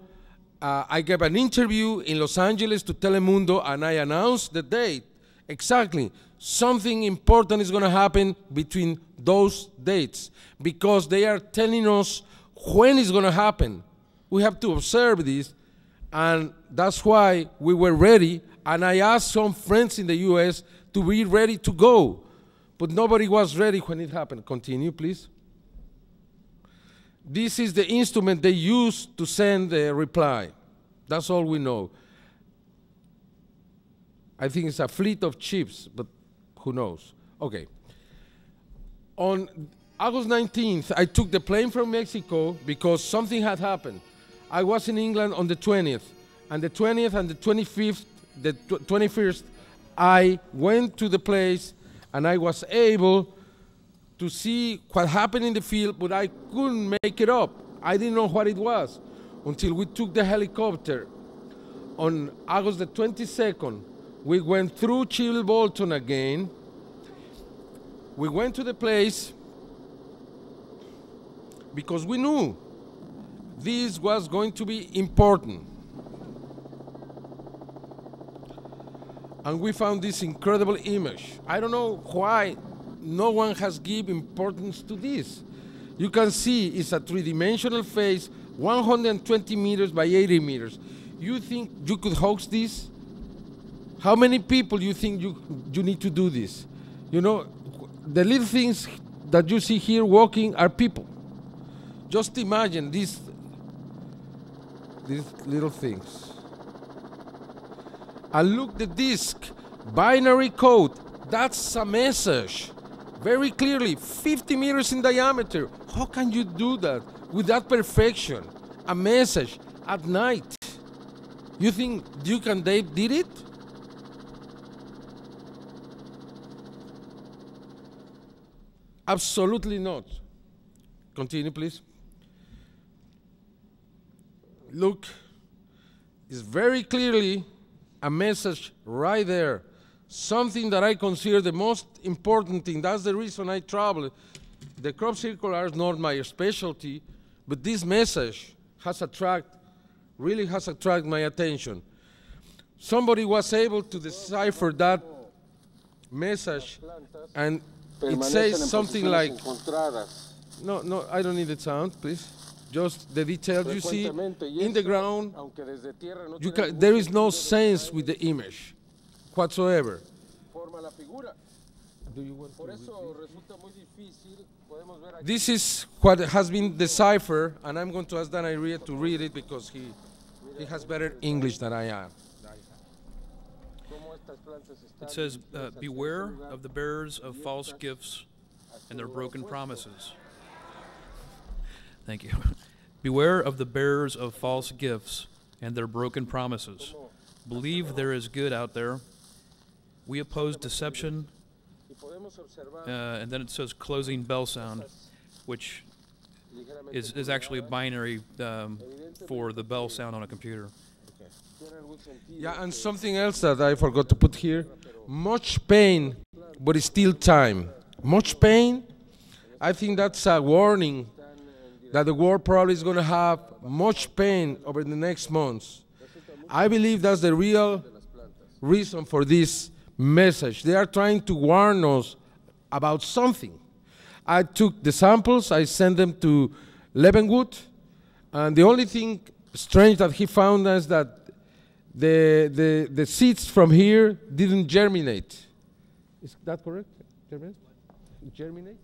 S2: I gave an interview in Los Angeles to Telemundo, and I announced the date exactly. Something important is going to happen between those dates, because they are telling us when it's going to happen. We have to observe this, and that's why we were ready. And I asked some friends in the US to be ready to go, but nobody was ready when it happened. Continue, please. This is the instrument they used to send the reply. That's all we know. I think it's a fleet of ships, but who knows? Okay. On August 19th, I took the plane from Mexico because something had happened. I was in England on the 20th, and the 20th and the 25th, the 21st, I went to the place, and I was able to see what happened in the field, but I couldn't make it up. I didn't know what it was until we took the helicopter. On August the 22nd, we went through Chilbolton again. We went to the place because we knew this was going to be important. and we found this incredible image. I don't know why no one has given importance to this. You can see it's a three-dimensional face, 120 meters by 80 meters. You think you could host this? How many people you think you need to do this? You know, the little things that you see here walking are people. Just imagine these little things. And look the disc, binary code. That's a message. Very clearly, 50 meters in diameter. How can you do that with that perfection? A message at night. You think Duke and Dave did it? Absolutely not. Continue, please. Look, it's very clearly a message right there. Something that I consider the most important thing. That's the reason I travel. The crop circular is not my specialty, but this message really has attracted my attention. Somebody was able to decipher that message, and it says something like, no, I don't need the sound, please. Just the details you see in the ground. There is no sense with the image whatsoever. Do you want This is what has been deciphered, and I'm going to ask Dan Iria to read it because he has better English than I am.
S3: It says, beware of the bearers of false gifts and their broken promises. Thank you. Beware of the bearers of false gifts and their broken promises. Believe there is good out there. We oppose deception. And then it says closing bell sound, which is actually binary for the bell sound on a computer.
S2: Yeah, and something else that I forgot to put here. Much pain, but it's still time. Much pain, I think that's a warning that the world probably is going to have much pain over the next months. I believe that's the real reason for this message. They are trying to warn us about something. I took the samples, I sent them to Leavenwood, and the only thing strange that he found is that the seeds from here didn't germinate. Is that correct? Germinate?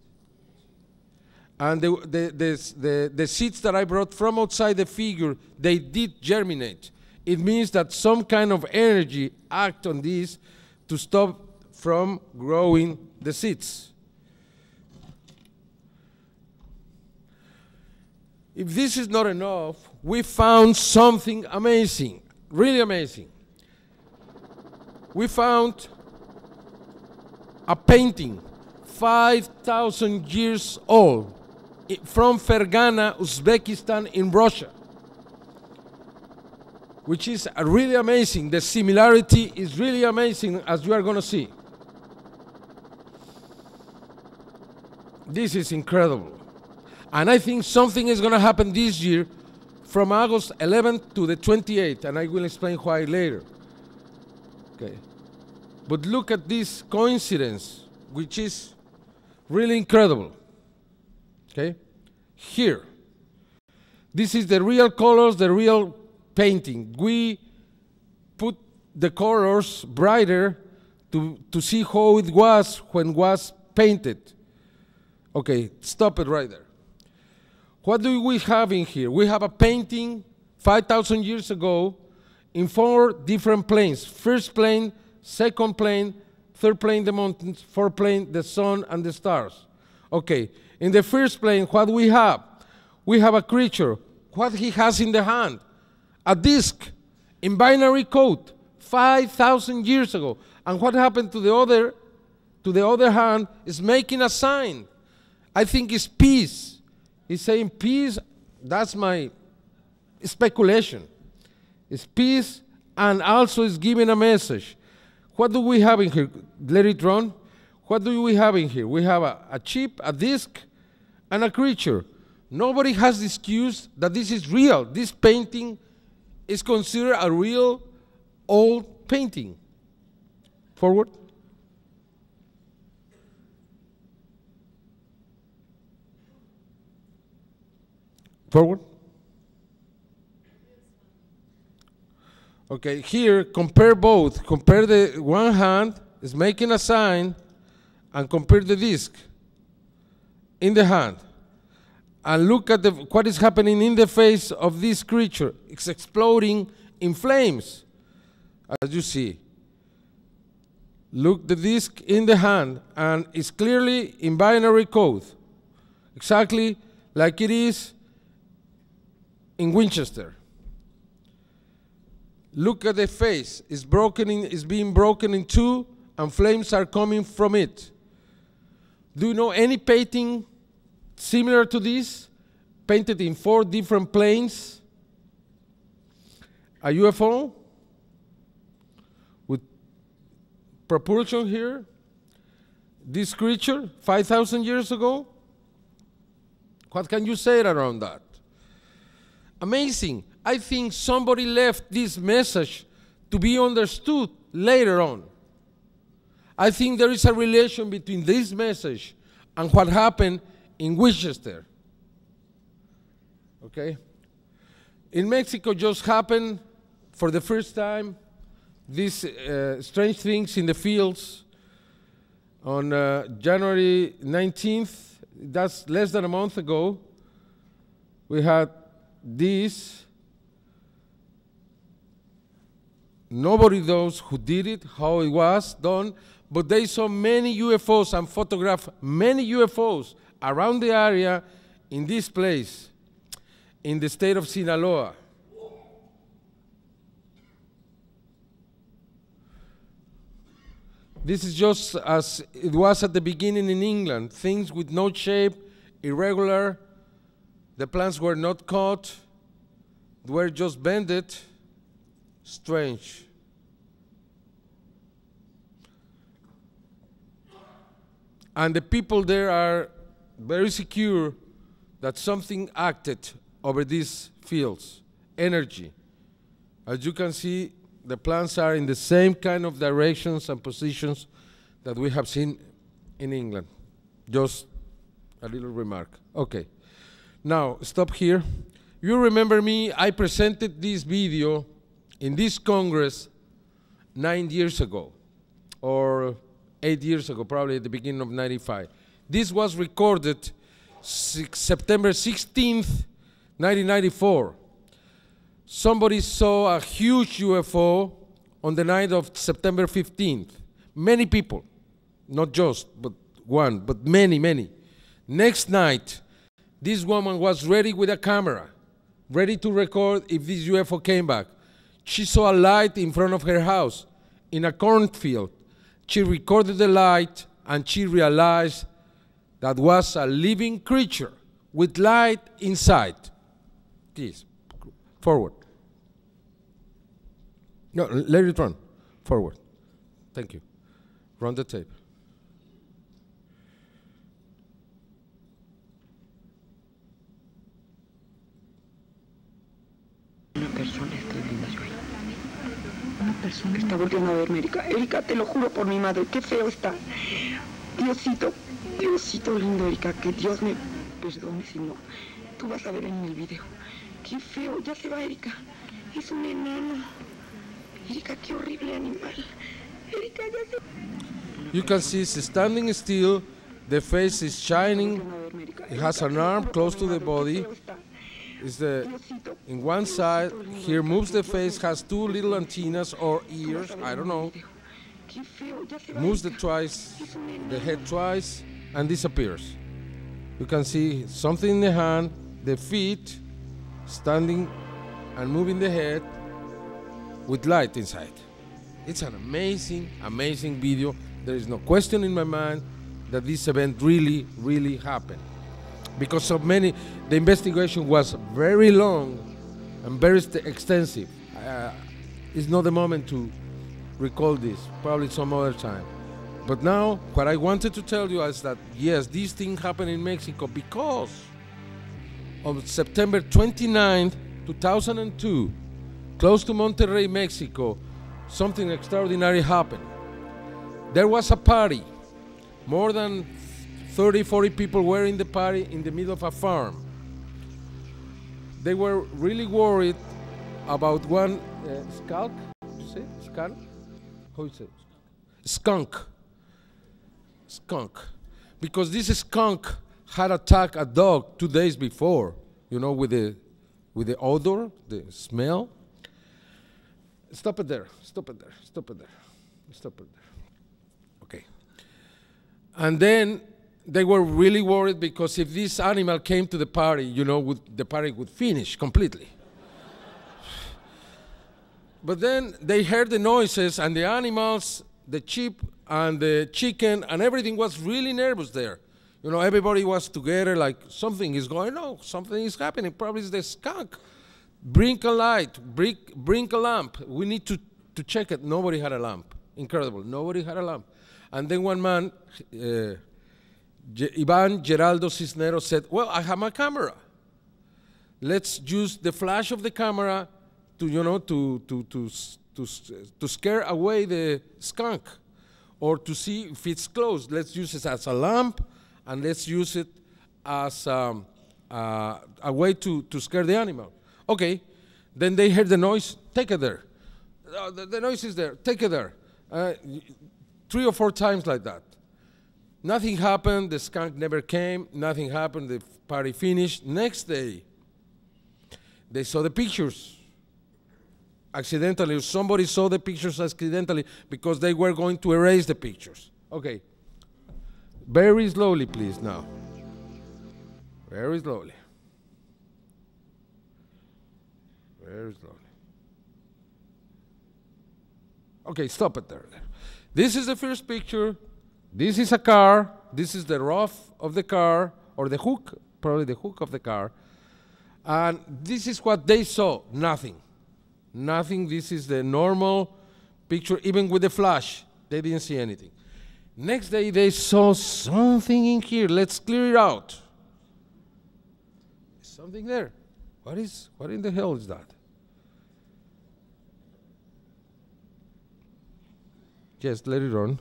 S2: And the seeds that I brought from outside the figure, they did germinate. It means that some kind of energy act on this to stop from growing the seeds. If this is not enough, we found something amazing, really amazing. We found a painting, 5,000 years old, from Fergana, Uzbekistan in Russia, which is really amazing. The similarity is really amazing, as you are going to see. This is incredible. And I think something is going to happen this year from August 11th to the 28th, and I will explain why later. Okay. But look at this coincidence, which is really incredible. Okay? Here. This is the real colors, the real painting. We put the colors brighter to see how it was when it was painted. Okay, stop it right there. What do we have in here? We have a painting 5,000 years ago in 4 different planes. First plane, second plane, third plane, the mountains, fourth plane, the sun and the stars. Okay, in the first plane, what we have? We have a creature. What he has in the hand? A disc in binary code 5,000 years ago. And what happened to the other hand is making a sign. I think it's peace. He's saying peace. That's my speculation. It's peace, and also it's giving a message. What do we have in here? Let it run. What do we have in here? We have a chip, a disc, and a creature. Nobody has excuse that this is real. This painting is considered a real old painting. Forward. Forward. Okay, here, compare both. Compare the one hand is making a sign and compare the disc in the hand. And look at what is happening in the face of this creature. It's exploding in flames, as you see. Look, the disc in the hand, and it's clearly in binary code, exactly like it is in Winchester. Look at the face. It's being broken in two, and flames are coming from it. Do you know any painting similar to this, painted in 4 different planes? A UFO with propulsion here. This creature, 5,000 years ago. What can you say around that? Amazing. I think somebody left this message to be understood later on. I think there is a relation between this message and what happened in Winchester. Okay? In Mexico just happened for the first time these strange things in the fields on January 19th. That's less than a month ago. We had this. Nobody knows who did it, how it was done, but they saw many UFOs and photographed many UFOs around the area in this place, in the state of Sinaloa. This is just as it was at the beginning in England, things with no shape, irregular, the plants were not cut, were just bended. Strange. And the people there are very secure that something acted over these fields, energy. As you can see, the plants are in the same kind of directions and positions that we have seen in England. Just a little remark. Okay. Now, stop here. You remember me, I presented this video in this Congress 9 years ago, or 8 years ago, probably at the beginning of '95. This was recorded September 16th, 1994. Somebody saw a huge UFO on the night of September 15th. Many people, not just but one, but many, many. Next night, this woman was ready with a camera, ready to record if this UFO came back. She saw a light in front of her house in a cornfield. She recorded the light and she realized that was a living creature with light inside. Please, forward. No, let it run. Forward. Thank you. Run the tape.
S10: Una persona está viendo yo ahí. Una persona está volviendo a verme, Erika. Erika, te lo juro por mi madre, qué feo está. Diosito, Diosito lindo, Erika, que Dios me perdone si no. Tú vas a ver en el video. Qué feo, ya se va, Erika. Es un enano. Erika, qué horrible animal. Erika, ya se...
S2: You can see it's standing still. The face is shining. It has an arm close to the body. In one side, here moves the face, has 2 little antennas or ears, I don't know. Moves the head twice, and disappears. You can see something in the hand, the feet, standing and moving the head with light inside. It's an amazing, amazing video. There is no question in my mind that this event really, really happened. Because of many, the investigation was very long and very extensive. It's not the moment to recall this, probably some other time. But now, what I wanted to tell you is that, yes, this thing happened in Mexico because on September 29, 2002, close to Monterrey, Mexico, something extraordinary happened. There was a party. More than 30, 40 people were in the party in the middle of a farm. They were really worried about one skunk. You say skunk? How you say? Skunk. Skunk. Because this skunk had attacked a dog 2 days before, you know, with the odor, the smell. Stop it there. Stop it there. Stop it there. Stop it there. Okay. And then they were really worried because if this animal came to the party, you know, the party would finish completely. But then they heard the noises and the animals, the sheep and the chicken and everything was really nervous there. You know, everybody was together like something is going on, something is happening. Probably it's the skunk. Bring a light, bring a lamp. We need to check it. Nobody had a lamp. Incredible. Nobody had a lamp. And then one man, Ivan Geraldo Cisneros said, well, I have my camera. Let's use the flash of the camera to, you know, to scare away the skunk or to see if it's close. Let's use it as a lamp and let's use it as a way to scare the animal. Okay, then they heard the noise, take it there. The noise is there, take it there. 3 or 4 times like that. Nothing happened, the skunk never came, nothing happened, the party finished. Next day, they saw the pictures. Accidentally, somebody saw the pictures accidentally because they were going to erase the pictures. Okay, very slowly please now. Very slowly. Very slowly. Okay, stop it there. This is the first picture. This is a car. This is the roof of the car, or the hook, probably the hook of the car. And this is what they saw, nothing. Nothing, this is the normal picture, even with the flash, they didn't see anything. Next day they saw something in here, let's clear it out. There's something there. What in the hell is that? Yes, let it on.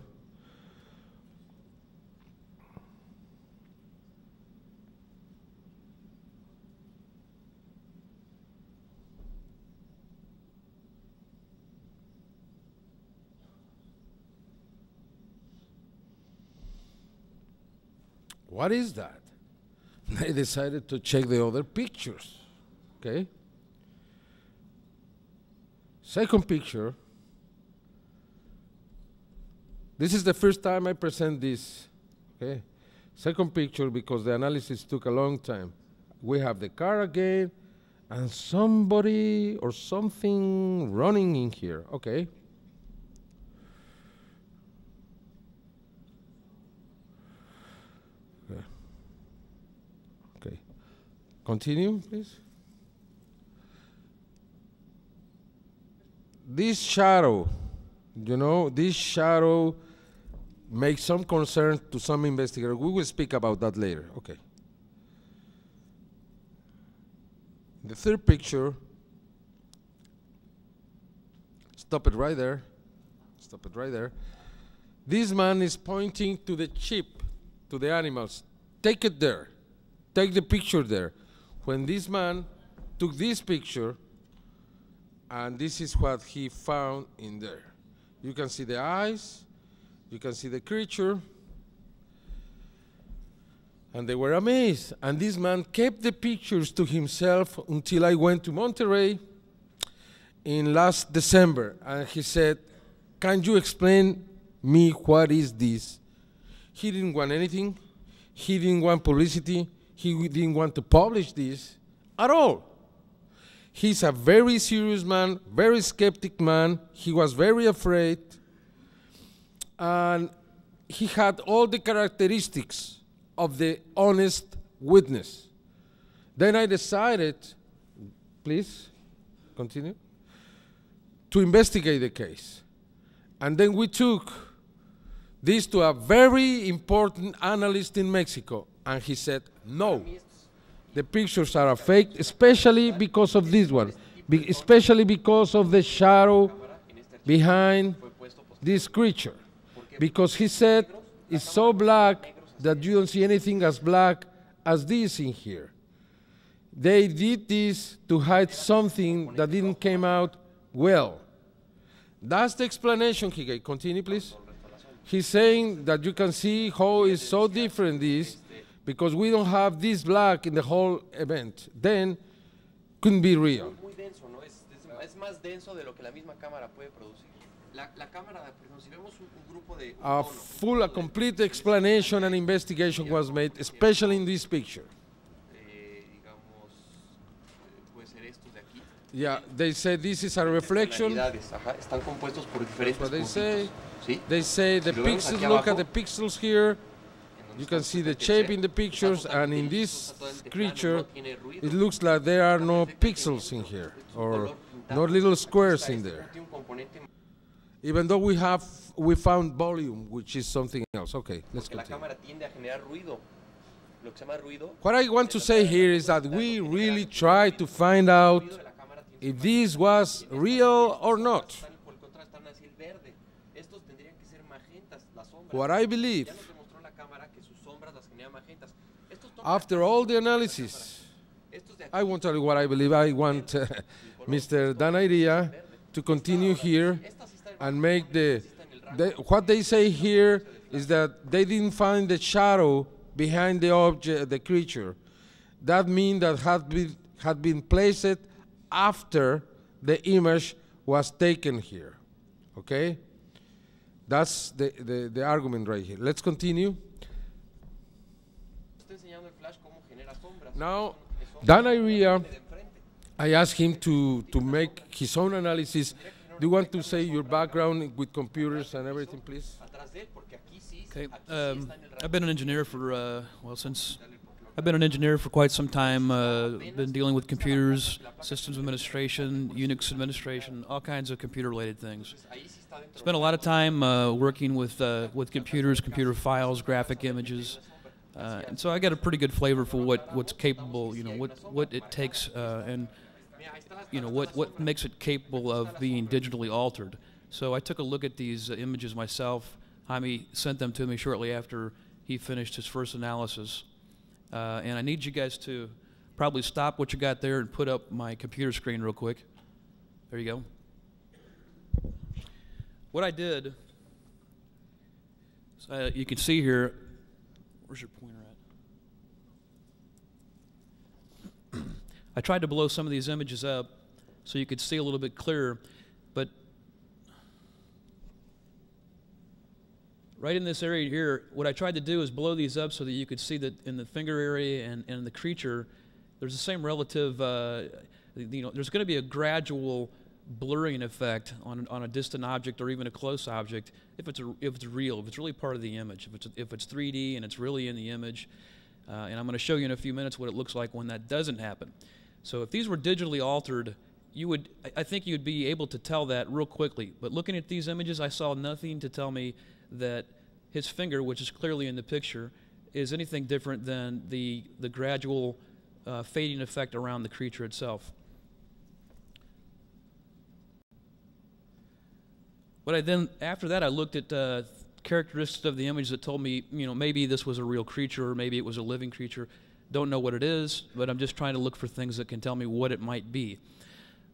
S2: What is that? They decided to check the other pictures. Okay? Second picture. This is the first time I present this. Okay? Second picture, because the analysis took a long time. We have the car again, and somebody or something running in here. Okay. Okay. Continue, please. This shadow, you know, this shadow makes some concern to some investigators. We will speak about that later. Okay. The third picture, stop it right there. Stop it right there. This man is pointing to the sheep, to the animals. Take it there. Take the picture there. When this man took this picture, and this is what he found in there. You can see the eyes, you can see the creature, and they were amazed. And this man kept the pictures to himself until I went to Monterrey in last December, and he said, can you explain me what is this? He didn't want anything. He didn't want publicity. He didn't want to publish this at all. He's a very serious man, very skeptic man. He was very afraid. And he had all the characteristics of the honest witness. Then I decided, please, continue, to investigate the case. And then we took this to a very important analyst in Mexico, and he said, no, the pictures are a fake, especially because of this one, especially because of the shadow behind this creature. because he said it's so black that you don't see anything as black as this in here. They did this to hide something that didn't come out well. That's the explanation he gave. Continue, please. He's saying that you can see how it's so different this, because we don't have this black in the whole event. Then, couldn't be real.
S11: Muy denso, ¿no? Es más denso de lo que la misma cámara puede producir. La cámara, si vemos un grupo de...
S2: A complete explanation and investigation was made, especially in this picture.
S11: Digamos, puede ser estos de aquí.
S2: Yeah, they say this is a reflection.
S11: Están compuestos por diferentes
S2: That's what they say.
S11: ¿Sí?
S2: They say the pixels, look at the pixels here. You can see the shape in the pictures, and in this creature, it looks like there are no pixels in here, or no little squares in there. Even though we found volume, which is something else. Okay, let's continue. What I want to say here is that we really try to find out if this was real or not. What I believe, after all the analysis, I won't tell you what I believe. I want Mr. Danairia to continue here and make what they say here is that they didn't find the shadow behind the object, the creature. That means that had been placed after the image was taken here. Okay? That's the argument right here. Let's continue. Now, Danairia, I asked him to make his own analysis. Do you want to say your background with computers and everything, please?
S3: Okay. I've been an engineer for I've been an engineer for quite some time. Been dealing with computers, systems administration, Unix administration, all kinds of computer-related things. Spent a lot of time working with computers, computer files, graphic images, and so I got a pretty good flavor for what's capable. You know what it takes, and you know what makes it capable of being digitally altered. So I took a look at these images myself. Jaime sent them to me shortly after he finished his first analysis. And I need you guys to probably stop what you got there and put up my computer screen real quick. There you go. What I did, you can see here, where's your pointer at? I tried to blow some of these images up so you could see a little bit clearer, but right in this area here, what I tried to do is blow these up so that you could see that in the finger area and in the creature, there's the same relative, there's going to be a gradual blurring effect on a distant object or even a close object if it's real, if it's really part of the image, if it's 3D and it's really in the image. And I'm going to show you in a few minutes what it looks like when that doesn't happen. So if these were digitally altered, I think you'd be able to tell that real quickly. But looking at these images, I saw nothing to tell me that his finger, which is clearly in the picture, is anything different than the gradual fading effect around the creature itself. After that, I looked at characteristics of the image that told me, maybe this was a real creature or maybe it was a living creature. Don't know what it is, but I'm just trying to look for things that can tell me what it might be.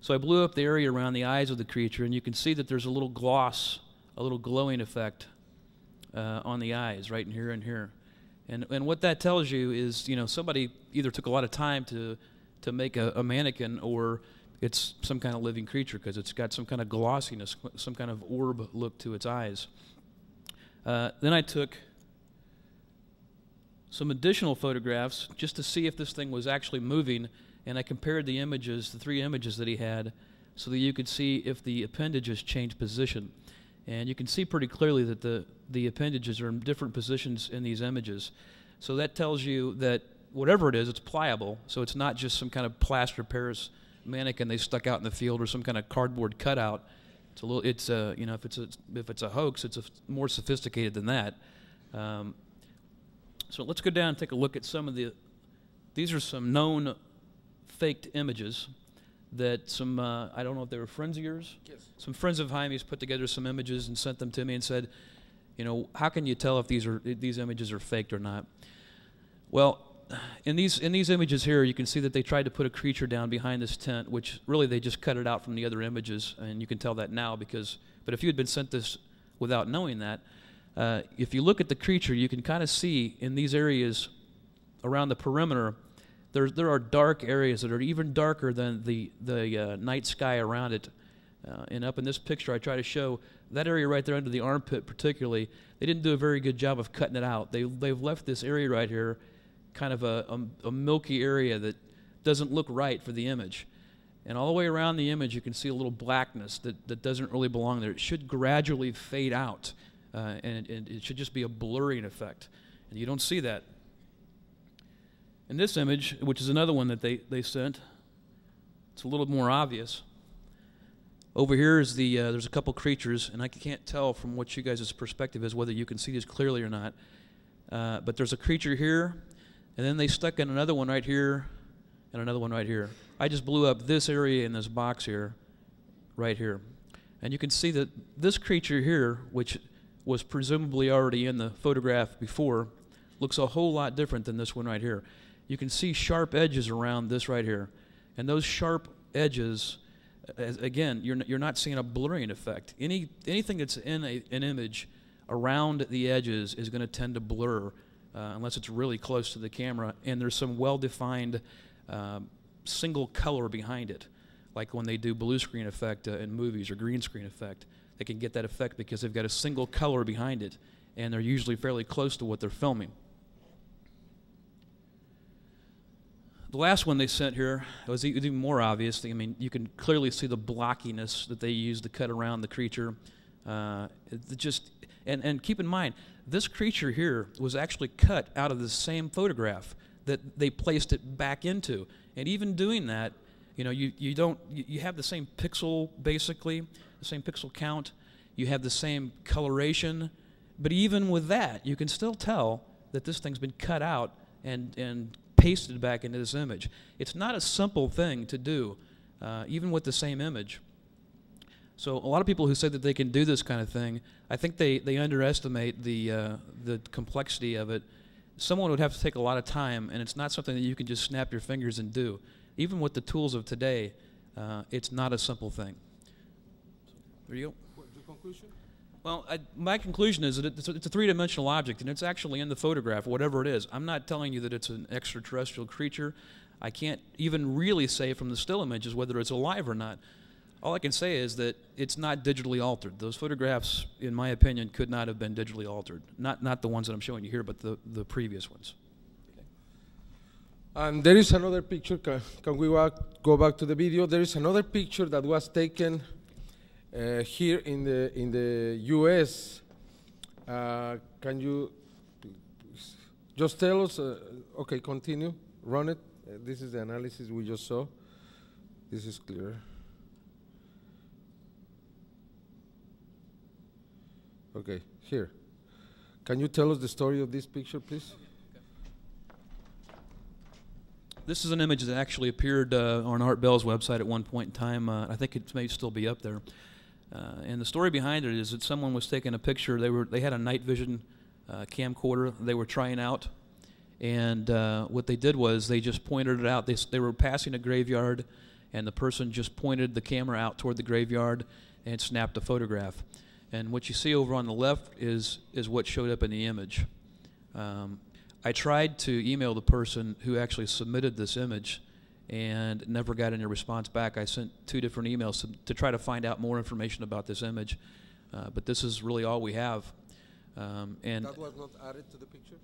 S3: So I blew up the area around the eyes of the creature, and you can see that there's a little gloss, a little glowing effect on the eyes right in here and here. And what that tells you is, somebody either took a lot of time to make a mannequin, or it's some kind of living creature because it's got some kind of glossiness, some kind of orb look to its eyes. Then I took some additional photographs just to see if this thing was actually moving, and I compared the images, the 3 images that he had, so that you could see if the appendages changed position. And you can see pretty clearly that the appendages are in different positions in these images. So that tells you that whatever it is, it's pliable, so it's not just some kind of plaster Paris mannequin they stuck out in the field or some kind of cardboard cutout. It's if it's a hoax, it's more sophisticated than that. So let's go down and take a look at some of these are some known faked images that some, I don't know if they were friends of yours? Yes. Some friends of Jaime's put together some images and sent them to me and said, You know, how can you tell if these images are faked or not? Well, in these images here, you can see that they tried to put a creature down behind this tent, which really they just cut it out from the other images, and you can tell that now because. But if you had been sent this without knowing that, if you look at the creature, you can kind of see in these areas around the perimeter, there are dark areas that are even darker than the night sky around it. And up in this picture, I try to show that area right there under the armpit particularly, they didn't do a very good job of cutting it out. They've left this area right here kind of a milky area that doesn't look right for the image. And all the way around the image, you can see a little blackness that doesn't really belong there. It should gradually fade out, and it should just be a blurring effect. And you don't see that. In this image, which is another one that they sent, it's a little more obvious. Over here is there's a couple creatures, and I can't tell from what you guys' perspective is whether you can see these clearly or not. But there's a creature here, and then they stuck in another one right here, and another one right here. I just blew up this area in this box here, right here. And you can see that this creature here, which was presumably already in the photograph before, looks a whole lot different than this one right here. You can see sharp edges around this right here. And those sharp edges, again, you're not seeing a blurring effect. Anything that's in an image around the edges is going to tend to blur unless it's really close to the camera, and there's some well-defined single color behind it, like when they do blue screen effect in movies or green screen effect. They can get that effect because they've got a single color behind it, and they're usually fairly close to what they're filming. The last one they sent here was even more obvious. I mean, you can clearly see the blockiness that they used to cut around the creature. And keep in mind, this creature here was actually cut out of the same photograph that they placed it back into. And even doing that, you know, you have the same pixel, basically, the same pixel count. You have the same coloration. But even with that, you can still tell that this thing's been cut out and pasted back into this image. It's not a simple thing to do, even with the same image. So a lot of people who say that they can do this kind of thing, I think they underestimate the complexity of it. Someone would have to take a lot of time, and it's not something that you can just snap your fingers and do. Even with the tools of today, it's not a simple thing. There you go.
S2: What, the conclusion?
S3: Well, my conclusion is that it's a three-dimensional object, and it's actually in the photograph, whatever it is. I'm not telling you that it's an extraterrestrial creature. I can't even really say from the still images whether it's alive or not. All I can say is that it's not digitally altered. Those photographs, in my opinion, could not have been digitally altered. Not the ones that I'm showing you here, but the previous ones.
S2: Okay. And there is another picture. Can we go back to the video? There is another picture that was taken here in the U.S. Can you just tell us? Okay, continue. Run it. This is the analysis we just saw. This is clear. Okay, here. Can you tell us the story of this picture, please?
S3: This is an image that actually appeared on Art Bell's website at one point in time. I think it may still be up there. And the story behind it is that someone was taking a picture. They had a night vision camcorder they were trying out, and what they did was they just pointed it out. They were passing a graveyard, and the person just pointed the camera out toward the graveyard and snapped a photograph. And what you see over on the left is what showed up in the image. I tried to email the person who actually submitted this image and never got any response back. I sent 2 different emails to try to find out more information about this image, but this is really all we have. And
S2: that was not added to the picture?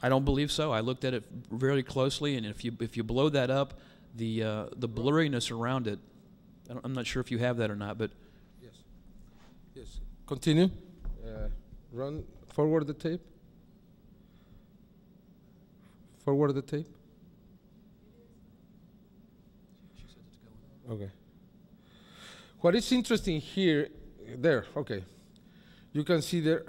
S3: I don't believe so. I looked at it very closely, and if you blow that up, the blurriness around it, I'm not sure if you have that or not, but
S2: yes, yes. Continue. Run forward the tape. Forward the tape. Okay. What is interesting here, there, okay. You can see there,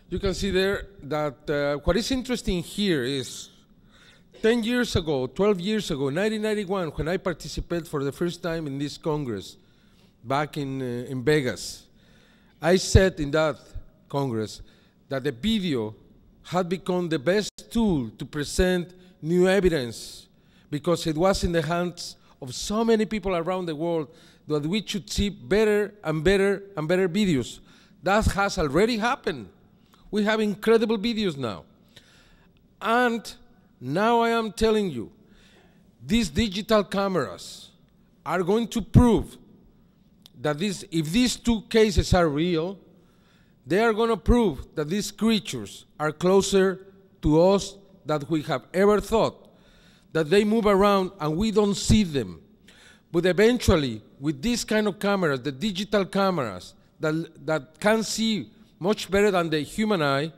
S2: you can see there that what is interesting here is 10 years ago, 12 years ago, 1991, when I participated for the first time in this Congress, back in Vegas, I said in that Congress that the video had become the best tool to present new evidence because it was in the hands of so many people around the world that we should see better and better and better videos. That has already happened. We have incredible videos now. And now I am telling you, these digital cameras are going to prove that if these two cases are real, they are going to prove that these creatures are closer to us than we have ever thought, that they move around and we don't see them. But eventually, with these kind of cameras, the digital cameras that can see much better than the human eye,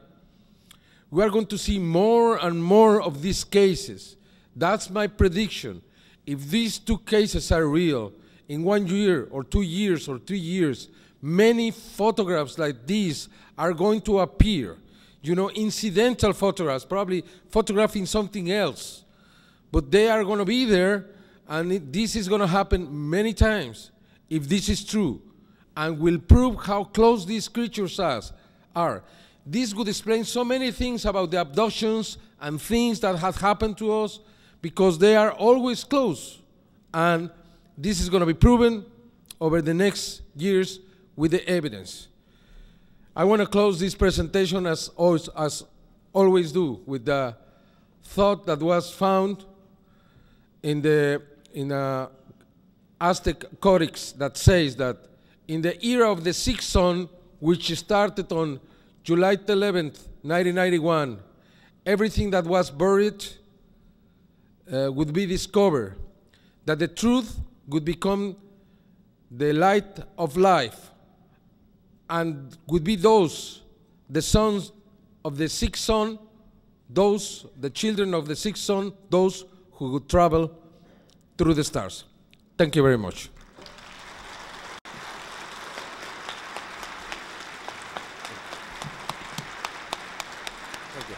S2: we are going to see more and more of these cases. That's my prediction. If these two cases are real, in 1 year or 2 years or 3 years, many photographs like these are going to appear. You know, incidental photographs, probably photographing something else. But they are going to be there, and this is going to happen many times, if this is true, and will prove how close these creatures are. This would explain so many things about the abductions and things that have happened to us, because they are always close. And this is going to be proven over the next years with the evidence. I want to close this presentation as always do, with the thought that was found in a Aztec codex that says that in the era of the sixth sun, which started on July 11th, 1991, everything that was buried would be discovered, that the truth would become the light of life, and would be those, the sons of the sixth sun, those, the children of the sixth sun, those who would travel through the stars. Thank you very much. Thank you.